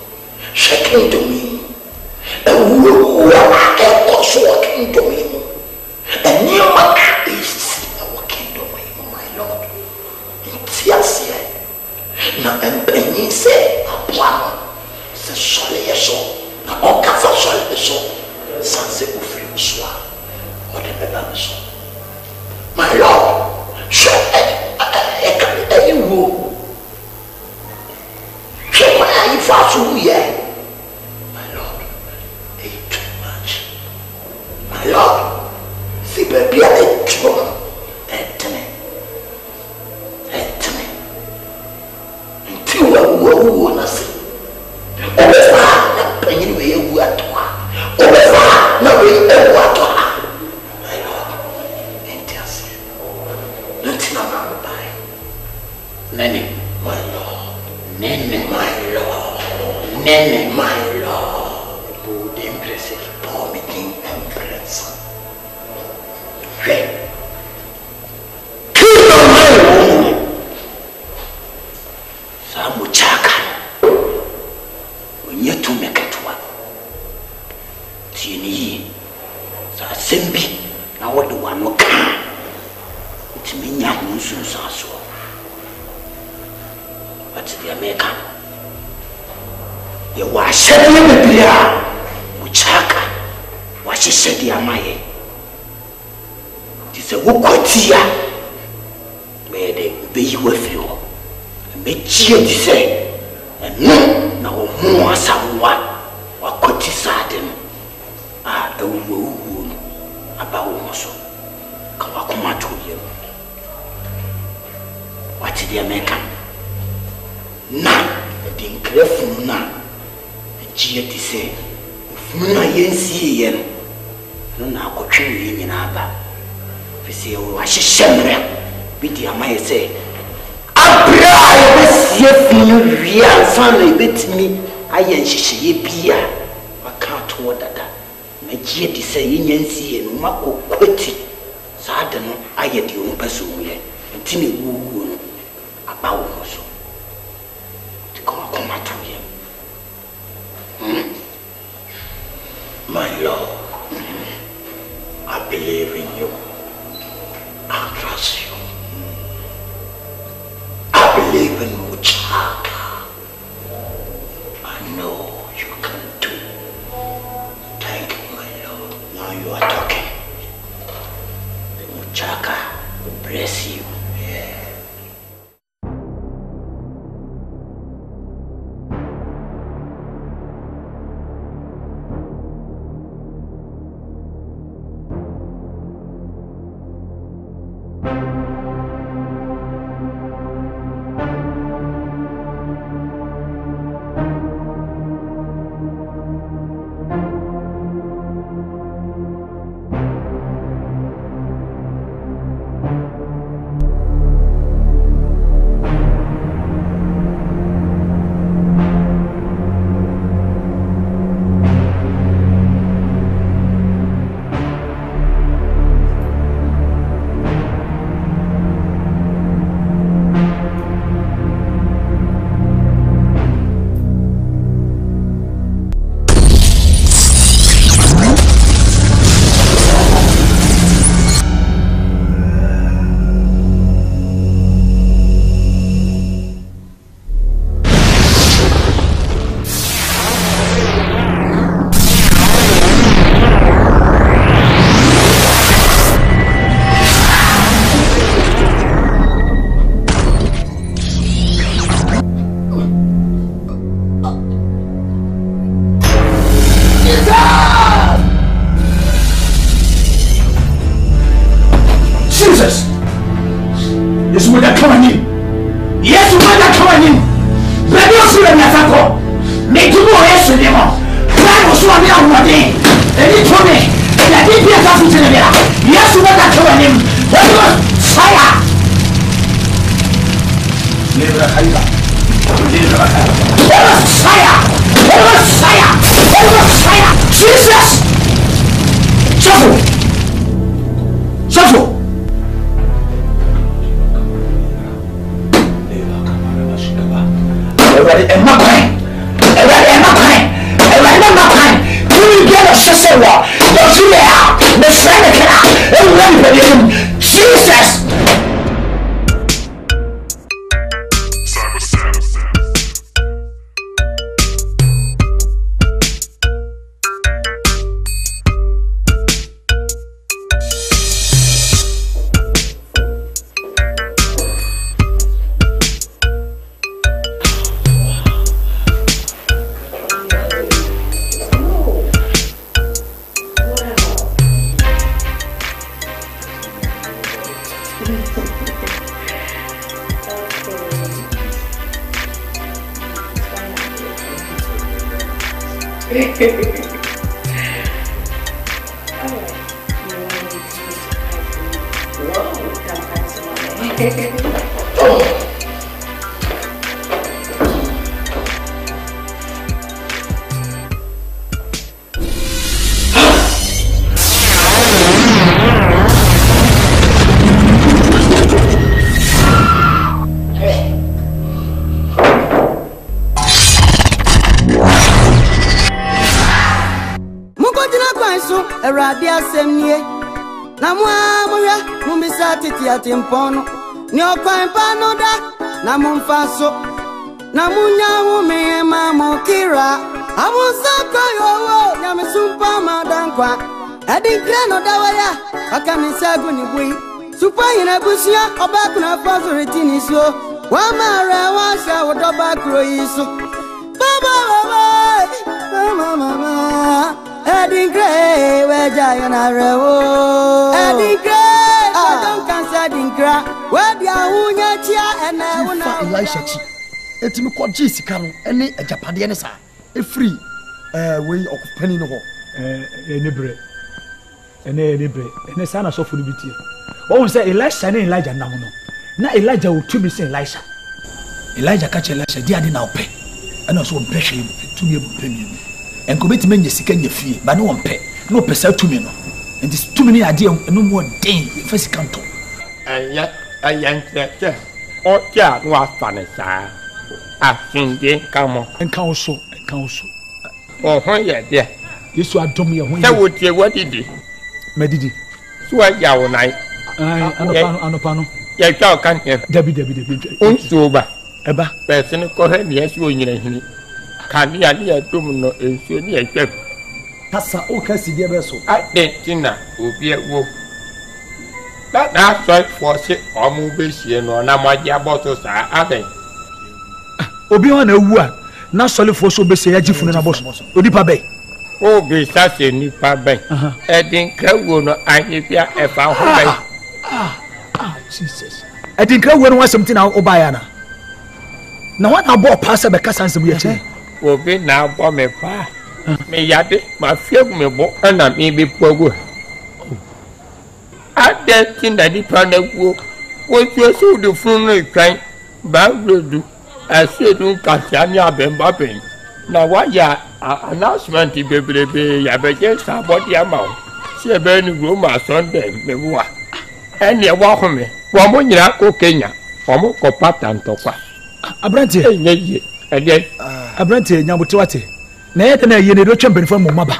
Shaking to me. And we are a cause of kingdom in. And you may is our kingdom in, my Lord. Yes, now, and you say, a plan. Solé so na okasa solé so sanse ofri so o de beba so my Lord so you so I fa so here my Lord it's too much my Lord see baby I too etme until we na see Nene, my Lord, good impressive, permitting empress. Hey, kill my woman. Samuchaka. When you to make it one. Tini, Simbi, now what the one no can. It's me, young so. What's the American? You wash shedding the beer, Muchaka, wash shedding a maye. This a wokotia, where they be you with you, and make cheer to say, and no, now more someone, or koti sadden, a woo about Mosso. Kawakuma to you. What did the American? Now, ADINKRA from now. Chia to say, Funa yensi yen, no na kotwi yin aba. Fisi o wa hyehemre, bi di amaye say, abra besie funu wi ansan na betimi aye nhyehye bia, waka to dada. Na chia to say yensi yen makokwati. Saade no aye di o peso ye, ntini gugu no aba wo so. Come to him. My Lord, I believe in you. Yesu mo da kawani. Yesu mo da kawani. Baby osu le nyasako. Me tumo Yesu ni mo. Plan osu ami awode. Eni tome. Ya di bi asa futi ne bia. Yesu mo da kawani. Baby fire. Lebra khalifa. Lebra khalifa. Fire. Fire. Fire. Jesus. Shuffle. Shuffle. Everybody, and my kind. You get a sister walk. Don't you out. The friend can out. Everybody, Jesus. Timpono ni okwampano da na mumfaso na munyahu me mama kira amusako yowo nyamesumpa madankwa ADINKRA no dawaya akamisagu ni bui supa ina busia obakuna faso retini so wa mara wa sha wodoba kro yiso mama ADINKRA weja yana rewo ADINKRA ADINKRA where the Ahunya chia and Elisha chi. Etimi kwa jisi kanu ene ajapade ne sa. E free way of penny no ho. Ene sana so fulu bitie. Won say Elisha ne Elijah nam no. Na Elijah wo tumi say Elisha. Elijah ka che Elisha di ade na ope. Ena so mpehwe tumi e bupemi. Enko beti menye sika nya fie, ba ne won pe. Na opesa tumi no. And this tumi ne ade no mo den fesi kanto. Ayanse oja no afanesa afinde kamo enka oso o hon ye de Yesu adom ye hon se wotie wadidi medidi so ya wo nai anopano ye twa kan ye dabi unso ba eba person ko he ne yesu onyina hini kan ya ne adom no ensuo ne ye twa kasa o kasi de be so ade tina obi ewo That's right for say omu be sie no na maji aboto sa aden obi ho na ewu a na sole fo so be se ya gifunu na boso odipa be o be sa se nipa be ADINKRA wo no ahifia efa ho be Jesus ADINKRA wo no wasem na obaya na wa na bo pasa be kasa nsem ye che obi na abo me pa me yade ma fiegu me bo na me be pogu Adeti na di panaguo wo tue so de fun no twan ba rodu asedu kasia ni abemba ben na wa ya announcement bebrebe ya beje sabodi ama o se be ni Roma Sunday mewa eni wa ho me wo mo nyira ko Kenya wo mo ko pattern to kwa abrante enye ede abrante nyabote wate na yete na ye ne do twempenfo mo maba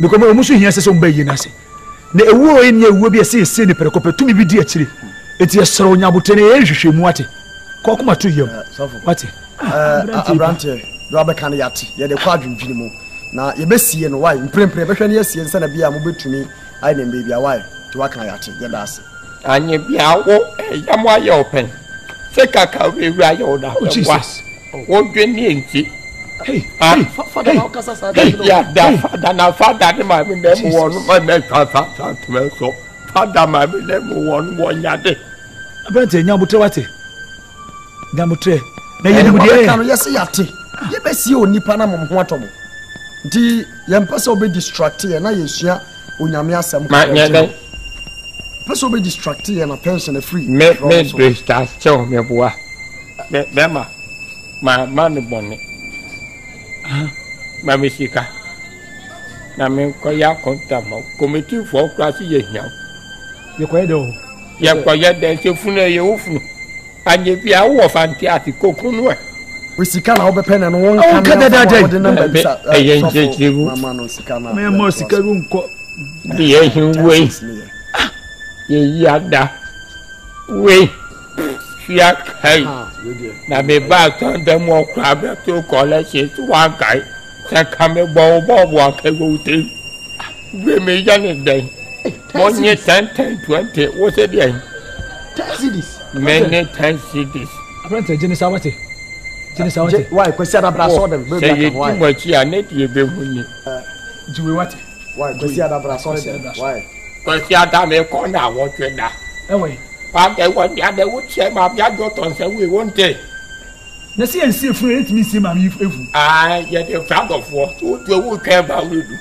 because mo musu hia se mba yi na se na ewu eni ewu bi ese ni perekope tumi bi di akire eti esoro nyabote ne ye hwehwemu ate ko kuma to yem wate abrante do abeka na yate ye de kwa adwendwini mu na ye besie no why mprempre behwe ne yesie nsa na bia mo betumi ai na mbe bia why to waka yate ye da ase anye bia wo yamo aye open se kaka we aye oda wa wo dwe ni enti father na kasa sa ya da father na father de ma me dem won ma me fa to me so father ma me dem won won yade Abante nyamutre wate. Nyamutre. Na yɛ mu deɛ ka no yɛ se yate. Yɛ bɛsi onipa na mom ho atomo. Nti yɛ mpɛ sɛ obe distract yɛ na yɛsua onyame asɛm. Ma nyɛ pɛ sɛ obe distract yɛ na pension free. Me distract kyɛw me boa. Bɛma. Ma ne bɔne. Ma me sika. Na me kɔya kɔntama. Committee for class yɛ hia. Yɛ kɔyɛ dɛ o. Yɛ kɔyɛ dɛ se funu yɛ ofunu. Anye bia wo fanti ati kokunu e. We sika na obepɛ na no won kan na de number bisa. Ɛyɛ nchechiru. Mama no sika na. Me mo sika ru nkɔ. Yɛ hinwe. Yɛ yada. We. Fia kai. Na me ba ton dem wo kra be to college to one guy. Say come bo aka go te. We me ya ne den. Money 10 20 wo say dey. 10 cedis. Many 10 cedis. Abante Jenisa wate. Jenisa wate. Why kwesi adabra so dem be back why? Say you much ya net ye be huni. Jiwe wate. Why kwesi adabra so dem? Why? Kwesi adame ko na wo tweda. Ewe. Pa ke wo dia de wo che ma bia do ton se we won te. Na si ensi efun etimi si ma mi efu. Ah, ye de proud of what? Wo to wo ke ba we do.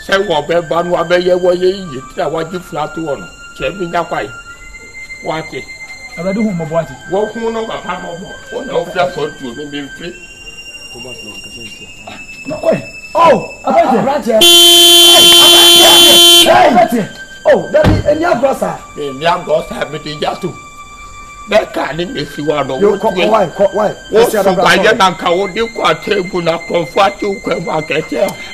Say wo be ba no abeye wo ye yi tra wa ji flat wo no. Che bi nya kwai. Wate. Abadu hu mo boate. Wo hu no papa mo bo. Wo na o fia so tu me be free. Thomas no ka sense. No kwai. Oh, abante. Abante. Oh, that is any agrosa. Any agrosa be the jatu. That can be si wa do. Why? Wo so kwa ye na nka wo de kwa table na comfort you kwa market.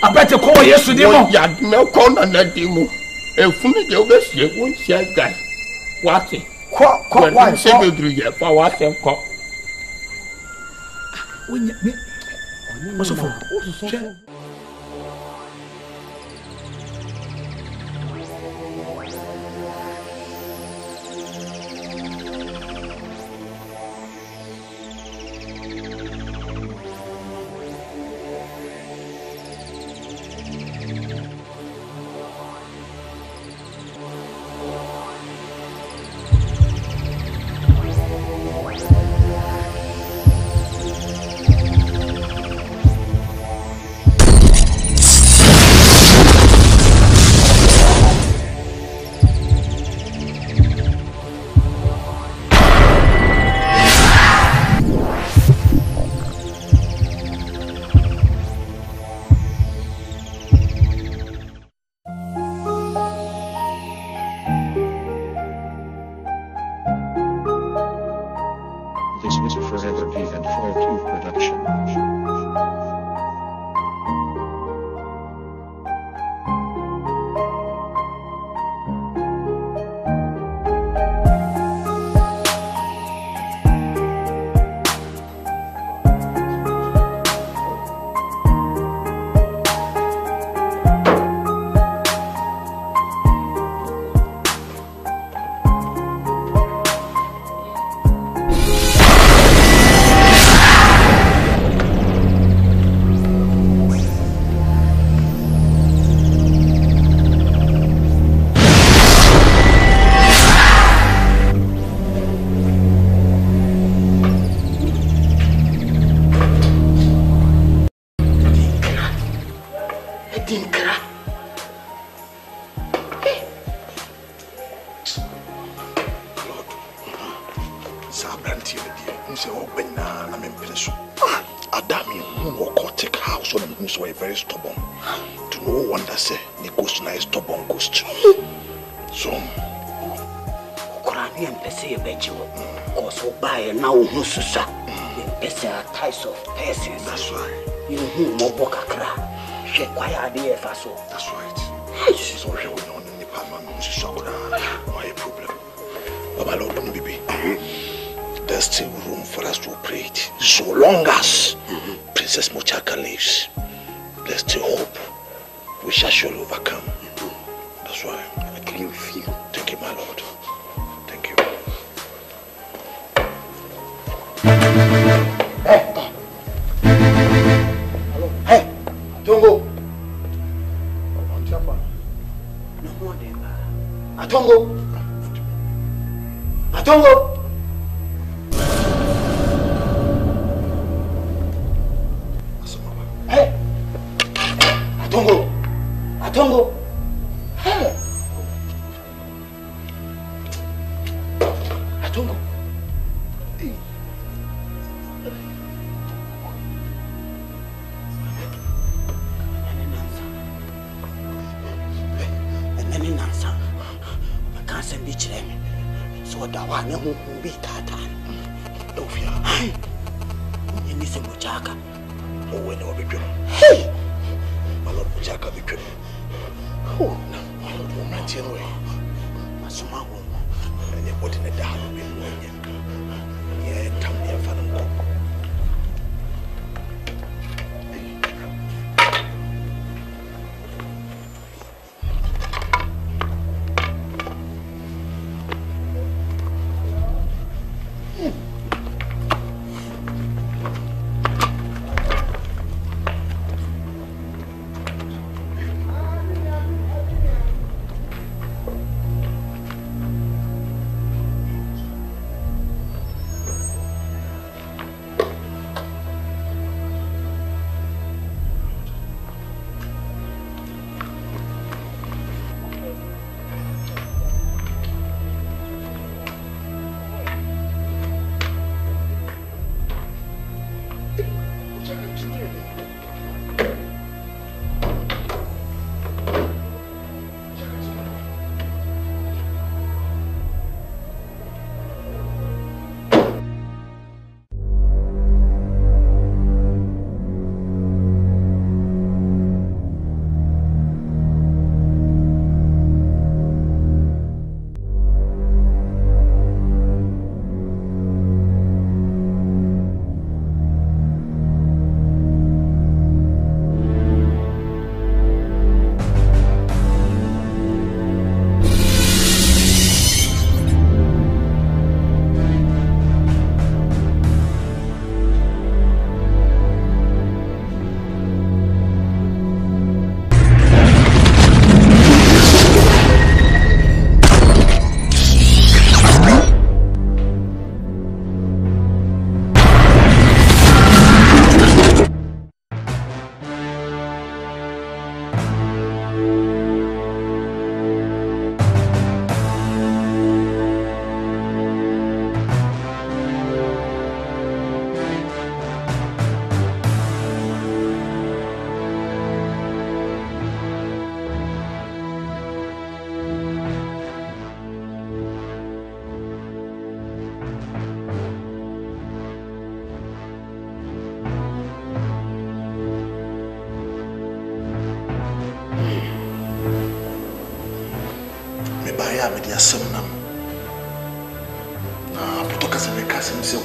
Abante ko Yesu di mo. Ya me ko na di mo. Efunu de o be sie wo sia guy. Wate. Why? Say be gree ya for what them ko. When me. What's for? This is a Forever P and 42 production. ADINKRA. Lord, Sabranti, you say, open na mempreso. Adami, who will take house on him, so very stubborn. To no wonder, say, the ghost na stubborn ghost. So, Kurani and Pessy Bejo, also buy a now Mususa, Pessy ties of persons. That's right. You who Moboka Kra. Why are they faso? That's right. So here we know in the Palma, why a problem? Baba Lord, don't be. There's still room for us to operate. So long as Princess Mochaka lives, there's still hope. We shall surely overcome. That's why. I can feel. Thank you, my Lord. Thank you. Hey! Hello? Hey! Tongo! Atongo! Atongo! Atongo. Hey. Atongo. Hey. Nani nansa. I can't send it to them. So that one who be tata. Ofia. Hey. You need some muchaka. Oh, we know be good. Hey. My lord muchaka be good. Oh, no. My lord will not tell away. My summer home. And you're putting a down with me. Yeah, come here for them.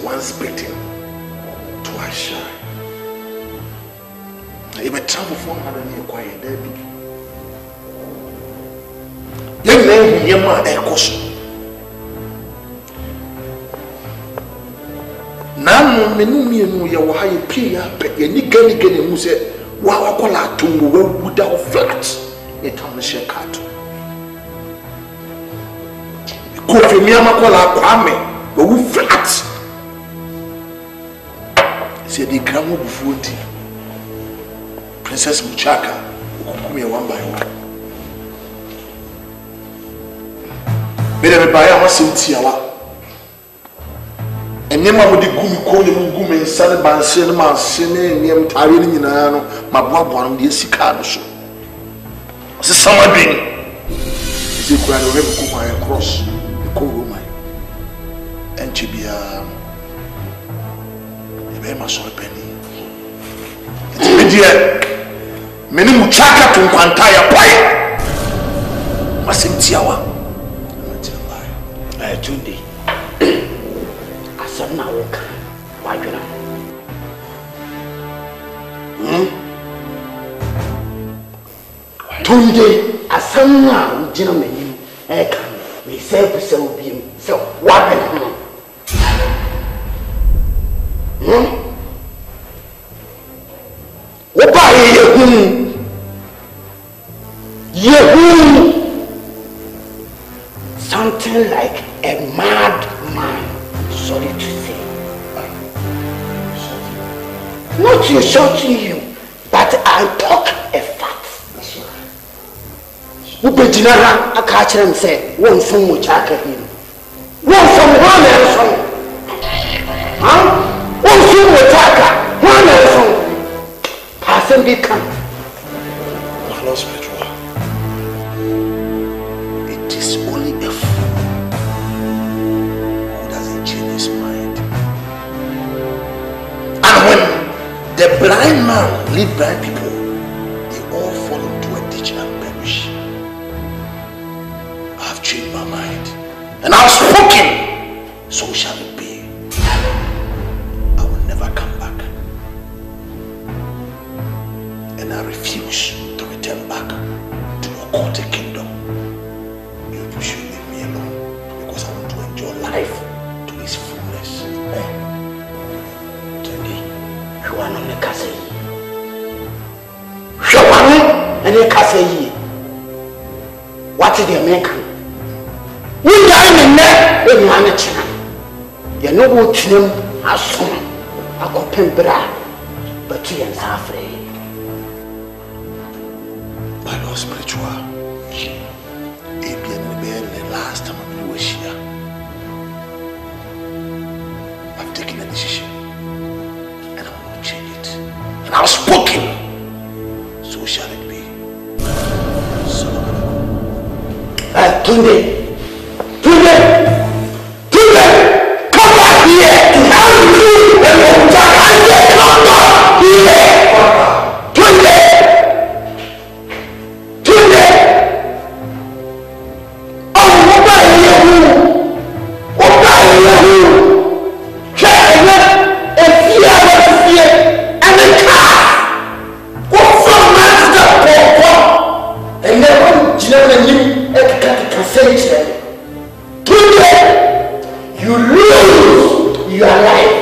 Once bitten, twice shy. You may travel for 100 years quiet, Debbie. Young man, your man, a caution. Now, me no ya wa haye pia pe ye ni gani mu se wa wakola tungu we wuda flat e tam she cat. Ko fe mi amakola kwame we wu flat. See the grandma before Princess Muchaka come here one by one. Me buy a masinti awa. Enema mo di gumi ko ni mo gumi nsane banse ne manse ne niem tare ni nyina no maboaboa no de sika no so. Se sama bin. Se kura no rebo ko my cross ko Roma. Enchi bia ma so penny. It's media. Many muchaka to kwanta ya pai. Masintiawa. Tunde. Asana woka. Wajuna. Tunde asana ujina meni. Eka me se obi se wabena. Opa Yehu. Something like a madman. Sorry to say. Not insulting you, but I talk a fact. Ubejinara akachirem say one from which I can hear. One from one else. One from which I can one else. Passing be come. My Lord Spiritual, it is only a fool who doesn't change his mind. And when the blind man lead blind people, they all fall into a ditch and perish. I have changed my mind, and I have spoken, so shall it be. I will never come back, and I refuse to return back to your quarter kingdom. You should leave me alone, because I want to enjoy life to its fullness. Today, you are not the castle. And you can say, what is the American? You die in there, you manage. You know what him as soon I got pen bra, but you ain't afraid. My Lord Spiritual, it being the last time I was here. I've taken a decision, and I will change it. And I've spoken, so shall it be. Tunde, come back here. You lose your life.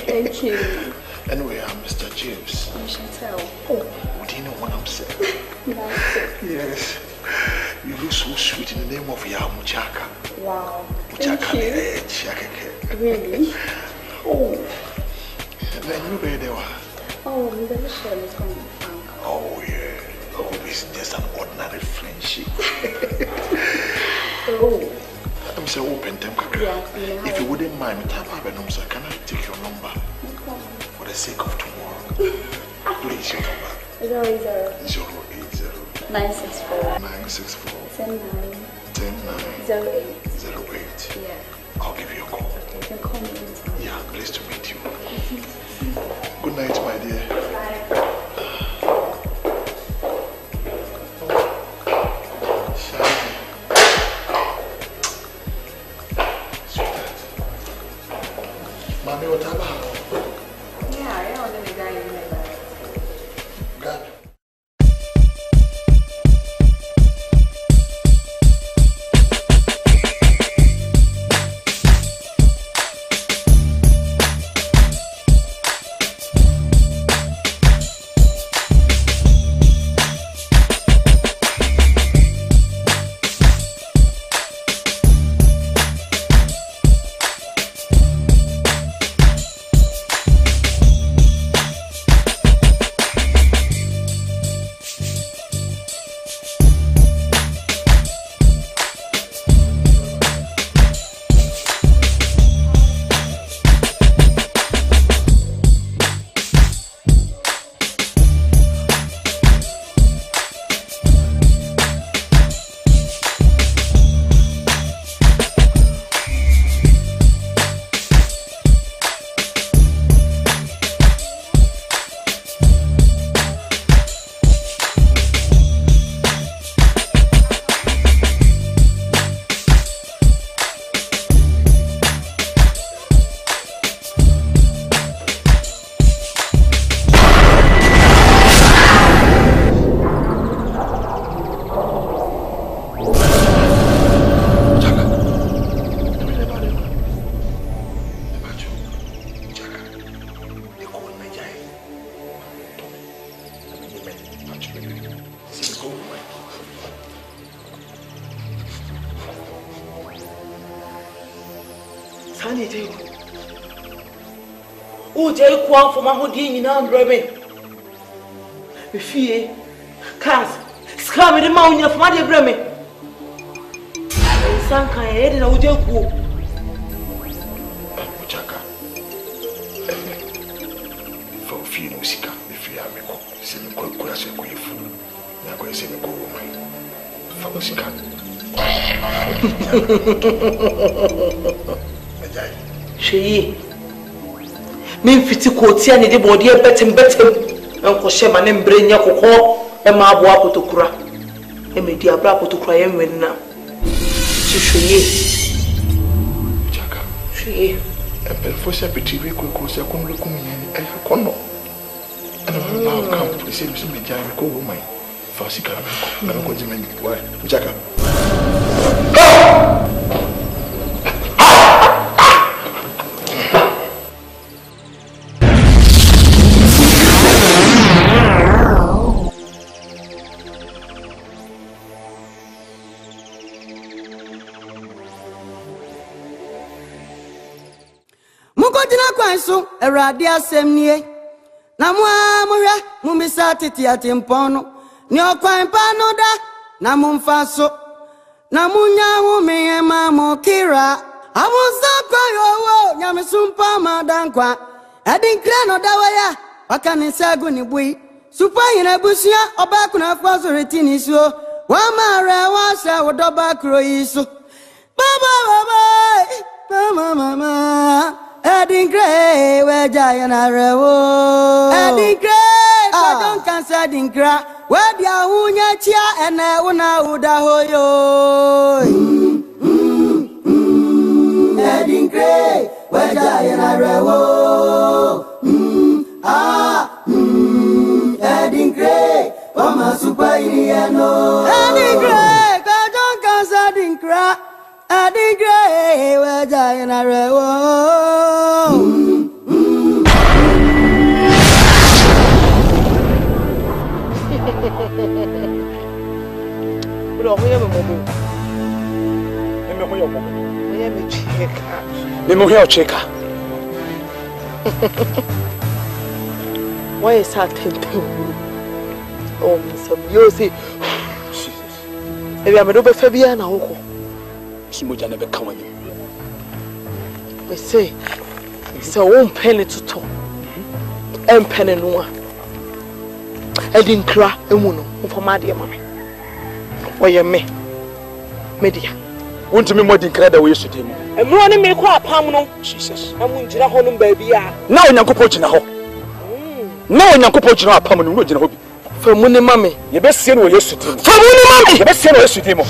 Thank you. Anyway, I'm Mr. James. You should tell. Oh, do you know what I'm saying? Yes. You look so sweet in the name of Muchaka. Wow. Muchaka. Thank you. Really? Oh. Then you be there. Oh, the Michelle is coming. Oh, yeah. Oh, it's just an ordinary friendship. Oh. I'm so open to if you wouldn't mind, can I take your number for the sake of tomorrow? Please, your number. 080 964 10 9 08. Yeah. I'll give you a call. You can call me anytime. Yeah, pleased to meet you. Good night, my dear. Mommy, what about? Yeah, I don't know the guy you met. God. One for my whole day in Ambrame. Fee, cars, scam the mountain of Mother Bremen. Sanka, I had an old joke. Chaka. For few musica, if you have me, send me quick question. Now go and send me go woman. For musica. She. Me fiti koti ani de body betem enko she ma ne mbre nya kokko e ma abo apotokura e me di abra apotokura ye wenna hwehwe Chaka hwehwe e per força petibe ko se ko nle ko mi e kono ana ma kam polisi bi me jai ko wo mai fa si kala me ko na ko jime ni wa Chaka So eradia semnie na muamura mumisa titiati mpono ni okwan pano da na mumfaso na munya humi mamu kira amusa kwa yowo nyamesumpa madankwa ADINKRA no dawaya wakanisa ni bui supa ina busia obaku na faso retini so wa mara washa wodoba kroiso mama ADINKRA, where Giant Rewo. ADINKRA, I don't cancel ADINKRA. Where the Ahunya Chia and Una Uda Hoyo. ADINKRA, where Giant Rewo. ADINKRA, Mama Super Iniano. ADINKRA, I don't cancel ADINKRA. ADINKRA, where Giant Rewo. Let me hear checker. Why is that tempting? Oh, some you see. If I'm a Fabian, Simoja never come on you. We say, it's a 1 penny to talk. And penny no one. ADINKRA, and Muno, for my dear mammy. Why you me? Media. Want to me more than ADINKRA way to him. And running me quite palm, Jesus. I'm going to home, baby. Now, Yanko no, Yanko Pochina, permanent hobby. For money, mammy, you best send what you should do. For money, mammy, you best send what you should do.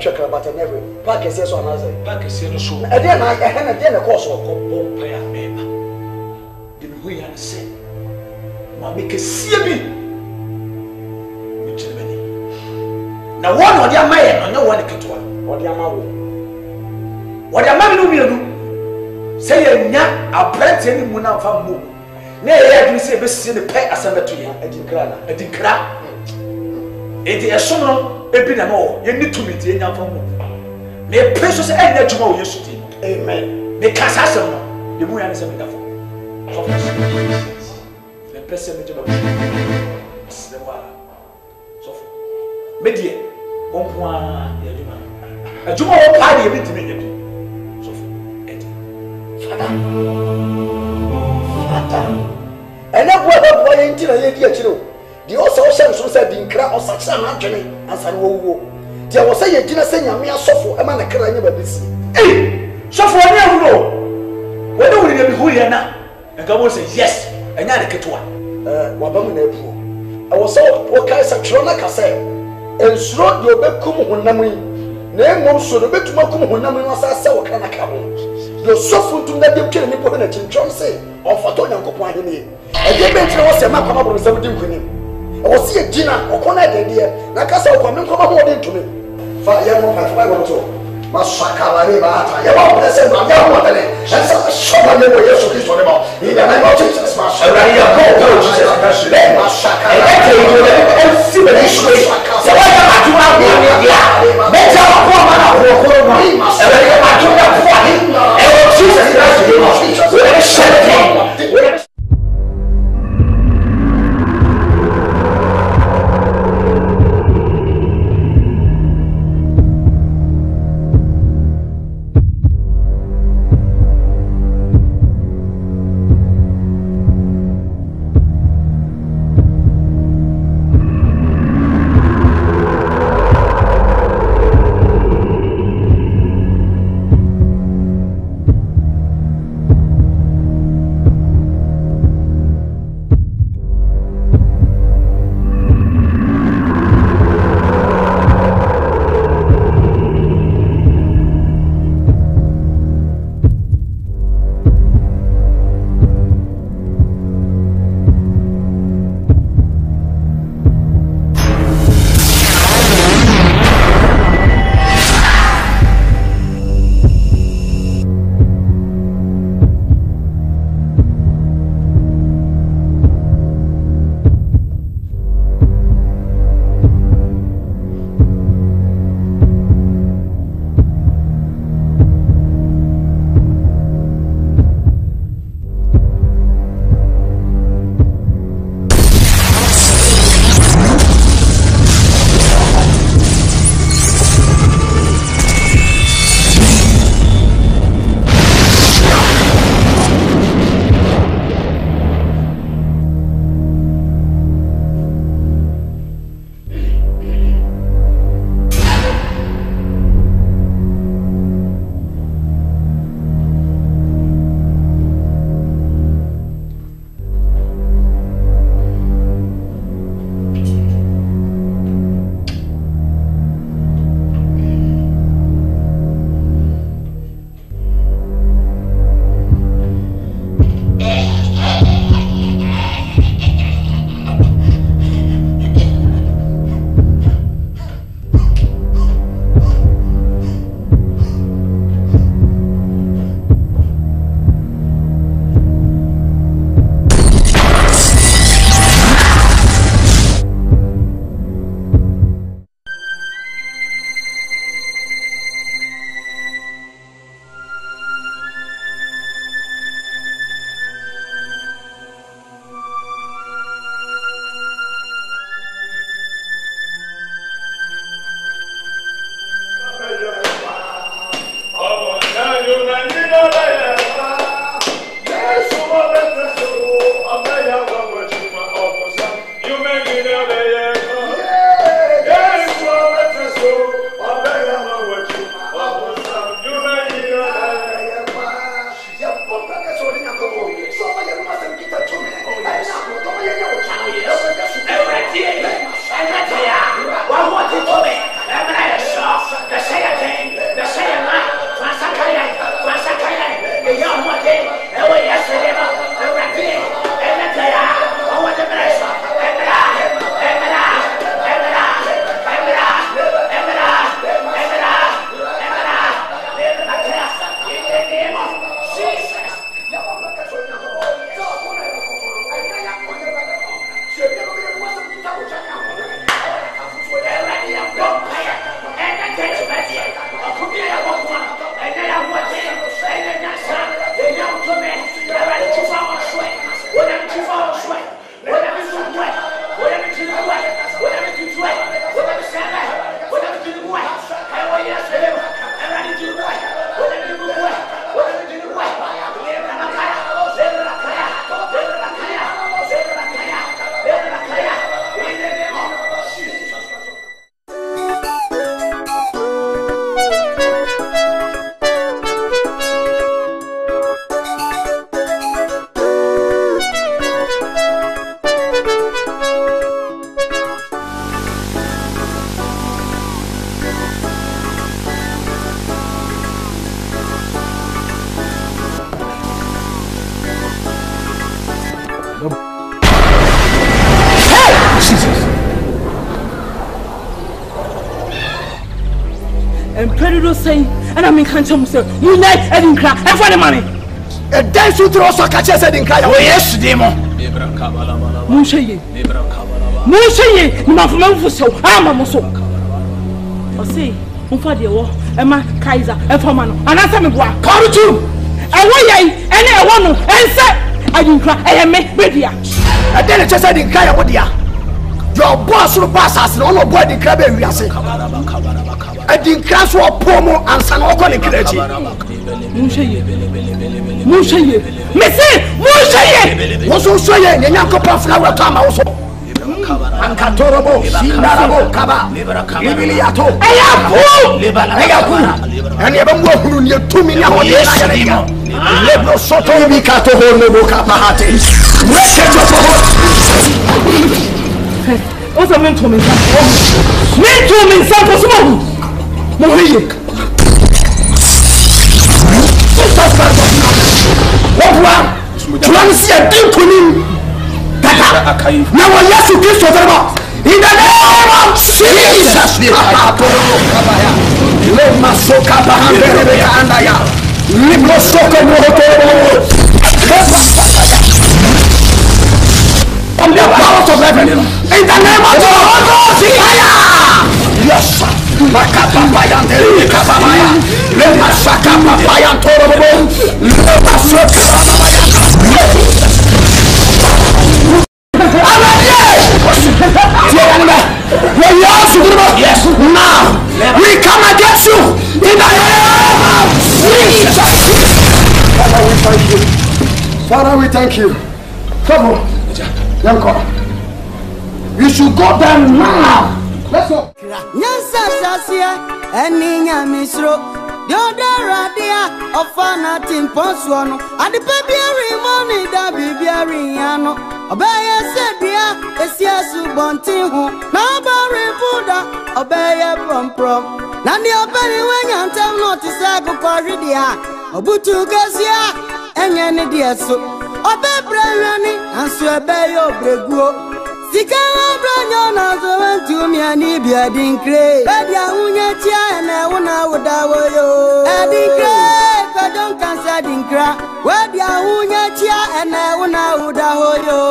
Check about an every pack is on us. Pack is in a show. And then I had a dinner course of player member. Did we say? Make a CB. Now, one or the man, no one can do what the amount. What the man will do? Say, a plant any Muna Famu. Nay, I say, best see the pay ASANTE to you. ADINKRA. It is so. Ebi na no, you need to meet any from me. Precious and tomorrow you should. Amen. Me kasa asem no, the mu ya na se me dafo. The person me jaba. Sewa. So me die, onko a ya juma. Ajuma wo pa de me timi nyebi. So eti. Fata. Ena bo enti na ye di akiro. The also so said ADINKRA or such an Anthony as I will. There was a dinner saying, I'm a sofa, a man a crying about this. Hey, so for you, whether we be who you are now, and God will say yes, and not a Ketua. I was so okay, such a trona cassette, and slot your becum when Nammy, name also the bit to Macum when Nammy was a sour can account. You're so full to let them kill me for an John say, or for Tony and Copan. And they mentioned was a map of 17 queen. I was see a dinner or corner idea. Nakasa come and come more into me. Fire more than 500. Masakala Rivata. You won't listen, I'm young one. And so someone never used to this one about. In the name of Jesus, Master. I go, Jesus. Let Masaka. I tell you, and see the issue. So why am I doing that? Let's have a woman of war. And I do that for him. And Jesus Christ, we're shedding. Predator saying, and I mean, can't tell myself, you like ADINKRA, and for the money. A dance you throw so catch us ADINKRA. Oh, yes, demon. Mushaye, Mafman for so, I'm a musso. Or say, Mufadi, Emma Kaiser, and Famano, and I said, call it too. And why and I want to answer ADINKRA, I am made ready. I didn't just ADINKRA, what dear. Your boss will pass us, no more boy, ADINKRA, we are saying. ADINKRA so promo and Sanoko Nikreti. Mushaye, Missy, Mushaye, was also a Yanko Flower Tama also. Ankatorobo, Sinarabo, Kaba, Libiliato, and you have walked on your 2 million Lebro Soto Mikato Noboka Bahati. What's a mental me? Mental me, Santos. Mohik. What one? Transi a dinkunim. Tata. Now I have to give to them. In the name of Jesus. Let my soka bahande andaya. Libro soka mohoto. From the powers of heaven. In the name of Jesus. Yes. Makapa bayan deri kapamaya. Le masaka bayan torobo. Le masaka bayan. Yes. Now we come against you in the name of Jesus. Father, we thank you. Father, we thank you. Come on, Yanko. You should go there now. Let's go. Nyansa sasia eni nyamisro dioda radia ofana timponso no adepa biari money da bibiari yano obeye sebia esiasu bontin ho na obare buda obeye promprom na ni obere wenyantem no tise gokorhwedia obutu gasia enye ne de so obebrani anso ebeye obreguo Sikala branyo na zo mi ani bi ADINKRA. Badia unya tia na una udawo yo. ADINKRA, ka don kansa ADINKRA. Badia unya tia na una udawo yo.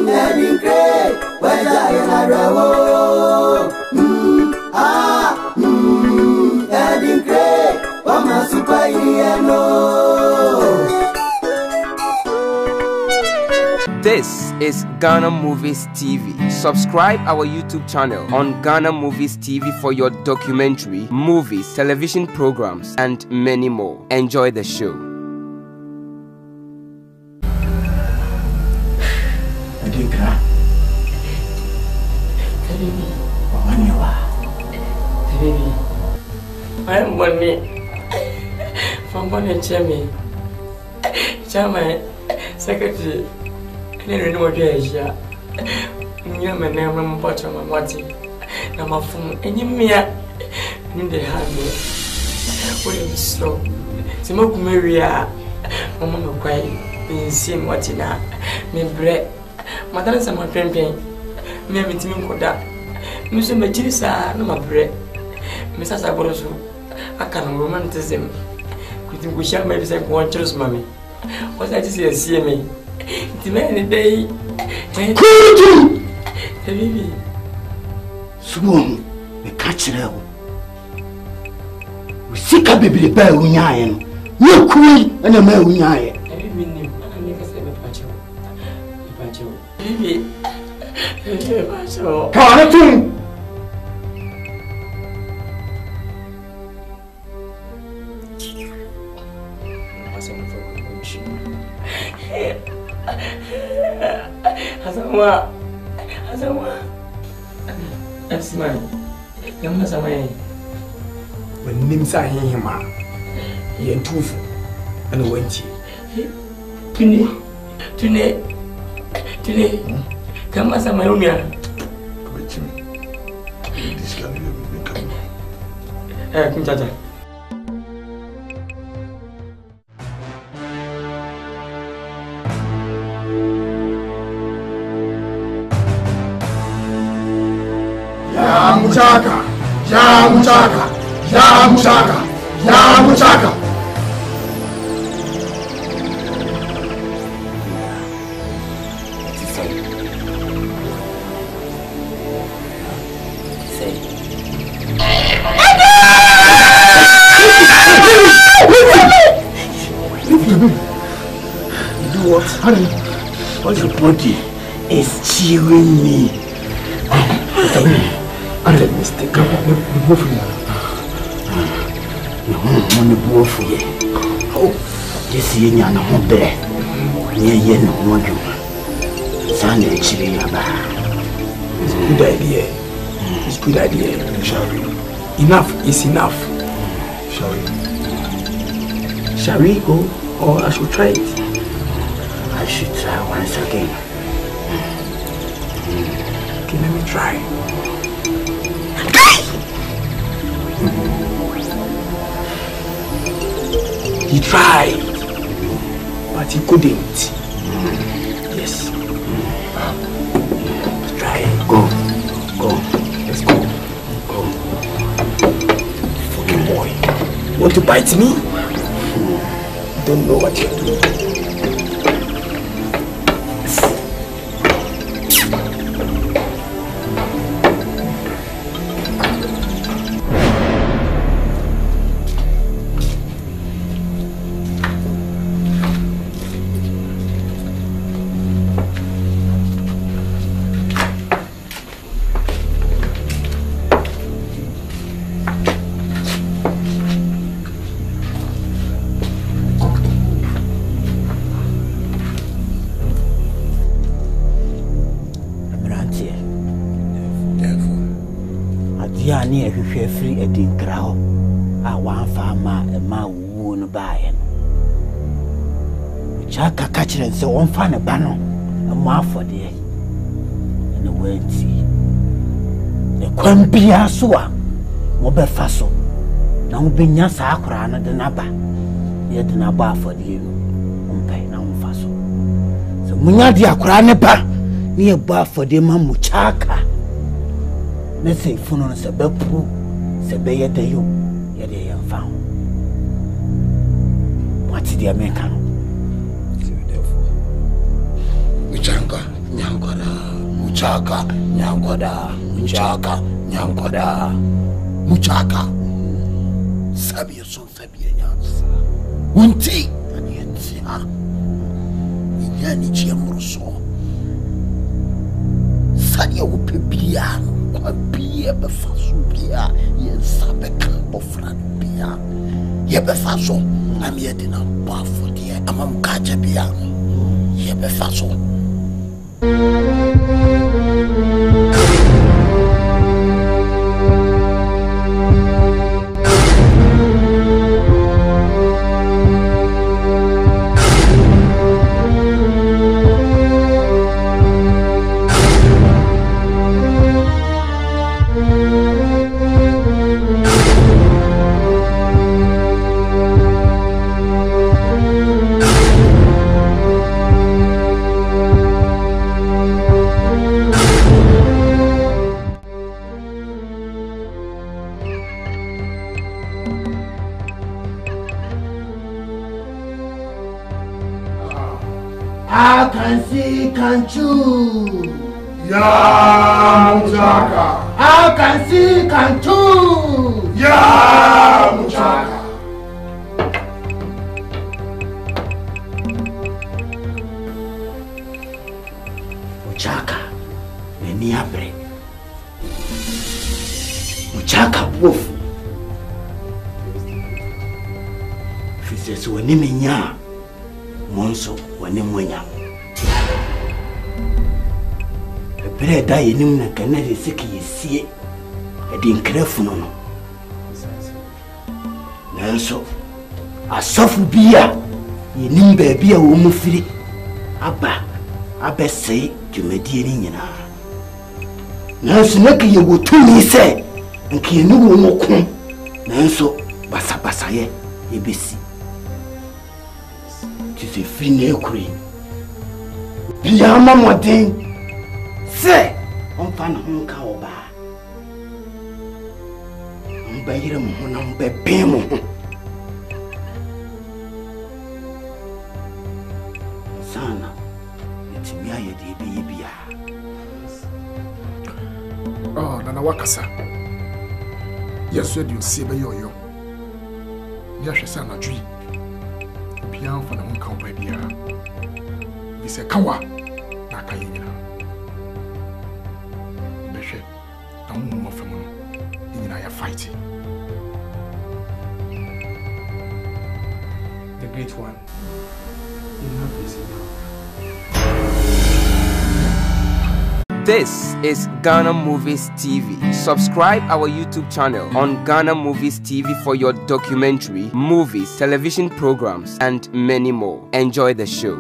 ADINKRA, waja ya rawo. ADINKRA, wama super yeno. This is Ghana Movies TV. Subscribe our YouTube channel on Ghana Movies TV for your documentary, movies, television programs, and many more. Enjoy the show. ADINKRA. Wamaniwa. Baby. I am money. From one and Jamie. Chairman, Secretary, and then no idea. You my name, I'm watching my watching. Now my phone, and you me in the hand. What is slow? Smoke Maria, Mamma cry, being seen watching her. Me bread, Madame Sama Pimpin, me meeting Koda. Mr. Majisa, no my bread. Mrs. Aboroso, I can romanticism. We shall maybe say one choice, mammy. What I just see me. The man day. Baby. Swoon, the catcher. We seek a baby bear unyayan. No queen and a male unyayan. Baby. Carlton. Asawa. That's mine. Young Masaway. When Nimsa him, he and Tooth and went Today. Come as a Maronia. This can be become. Kuntaja. Muchaka, ya muchaka, ya muchaka, ya muchaka. Do what? Honey, all your body is cheering me. I let me stick up on the wolf. On the wolf. Oh, this is your home there. Near yen, one you. Sunday, chilling about. It's a good idea. It's a good idea, shall we? Enough is enough. Shall we? Shall we go? Or I should try it? I should try once again. Okay, let me try. He tried, but he couldn't. Yes. Let's try it. Go. Let's go. Fucking boy. You want to bite me? You don't know what you're doing. Near who free ADINKRA. I want farmer a man won't buy it. Chaka catcher and so on fan a banner, a mar for the and the word see. The Quampia Sua, Mobe Faso. Now be Yasakra and the Naba. Yet the Naba for the Umpay now Faso. So Munadia Cranepa near bar for the Mamuchaka. Let's say, Funon Sabepu, Sabaya de you, Yadi and found. What's the American? Muchaka, Nyangoda, Muchaka, Muchaka. Sabia so Sabia. Unti, and yet, Yani Chiamroso. Sadia Upipiano. Be a befasubia, yen sabeka bofranbia. Ye befaso, I'm yet in a buff for dear, among Kajabia. Ye befaso. can see, can't you? Ya Muchaka. I can see, can't you? Ya Muchaka. Muchaka, neni abre. Muchaka wolf. Fisesi wani menya. Monso wani mwenya. Ebere da yenim na kanere siki yesie. ADINKRA funo no. Nanso asofu bia yenim baabi a wo mu firi aba abese dwumadie ni nyina. Nanso na ke yewo tumi se nke yenu wo moko. Nanso basa ye ebesi. Tise firi na ekuri. Bia mamoden se onfa na ho ka oba. Mbayire mo ho na mbebe mo. Sana etimi aye de ebe bia. Oh, nana wakasa. Yesu edi osi ebe yoyo. Ni ahwese anadwi. Bia onfa na ho ka oba bia. Bi se kawa na ka yina. Behwe na mo mo fam no. Yina ya fighting. The great one. You have this now. This is Ghana Movies TV. Subscribe our YouTube channel on Ghana Movies TV for your documentary, movies, television programs, and many more. Enjoy the show.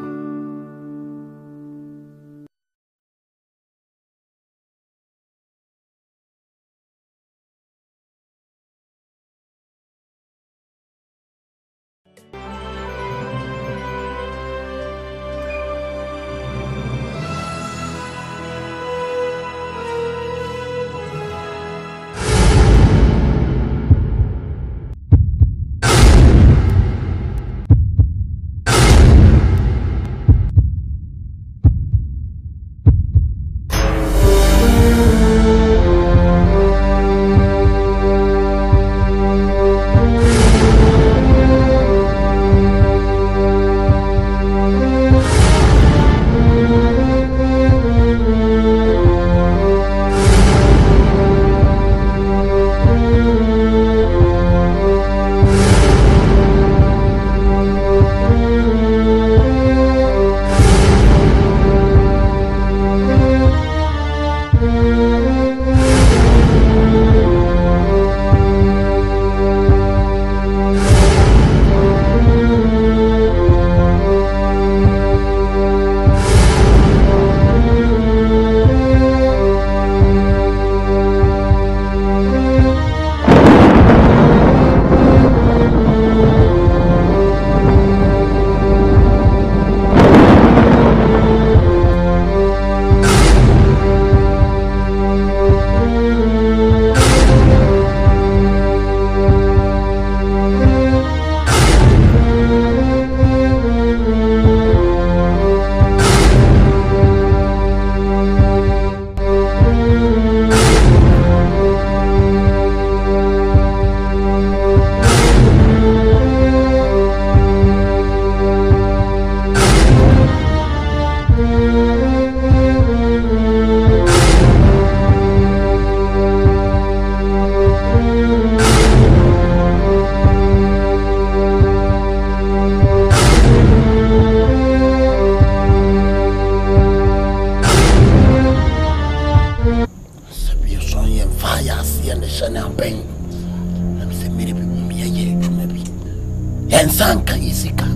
Ensanka isika.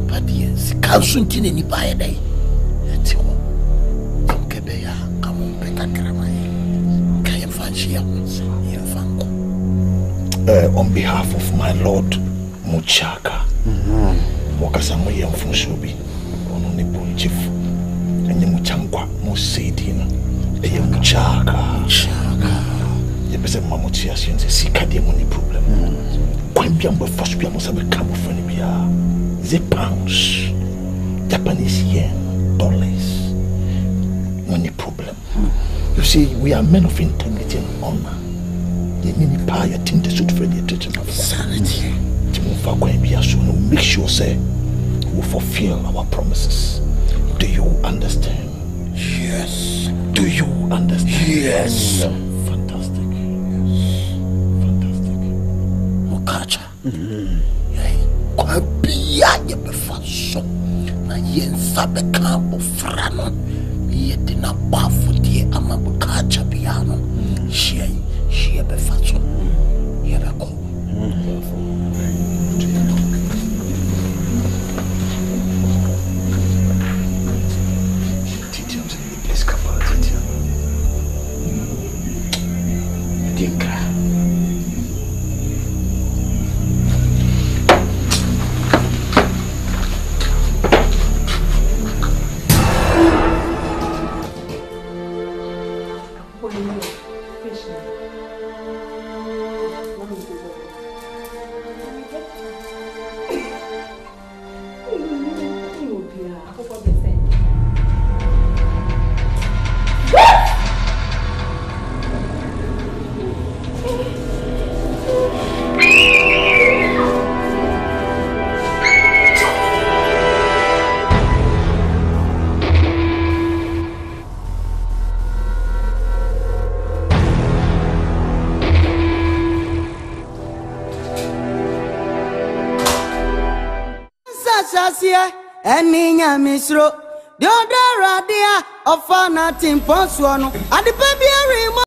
Padi sika suntine ni bae dai. Etio. Kebeya kamumpe kakramai. Kayem fanchia. Yemfanko. On behalf of my Lord Muchaka. Wakasamu yemfunsubi. Ono ni bunchifu. Enye muchankwa musedina. Eye Muchaka. Muchaka. Yebese mamutia sienze sika die money problem. When Biamba first Biamo sabe come from Bia, the pounds, Japanese yen, dollars. No any problem. You see, we are men of integrity and honor. You need power, you think the suit for the attention of sanity. Make sure, say, we fulfill our promises. Do you understand? Yes. Do you understand? Yes. Fantastic. Mukacha. Kwa biya ye befaso na yensa beka bofra no ye de na bafo die ama Mukacha biya no hie befaso ye beko. ADINKRA. Eninya misro, Diodara dia, Ofana Timponsuano, and the baby.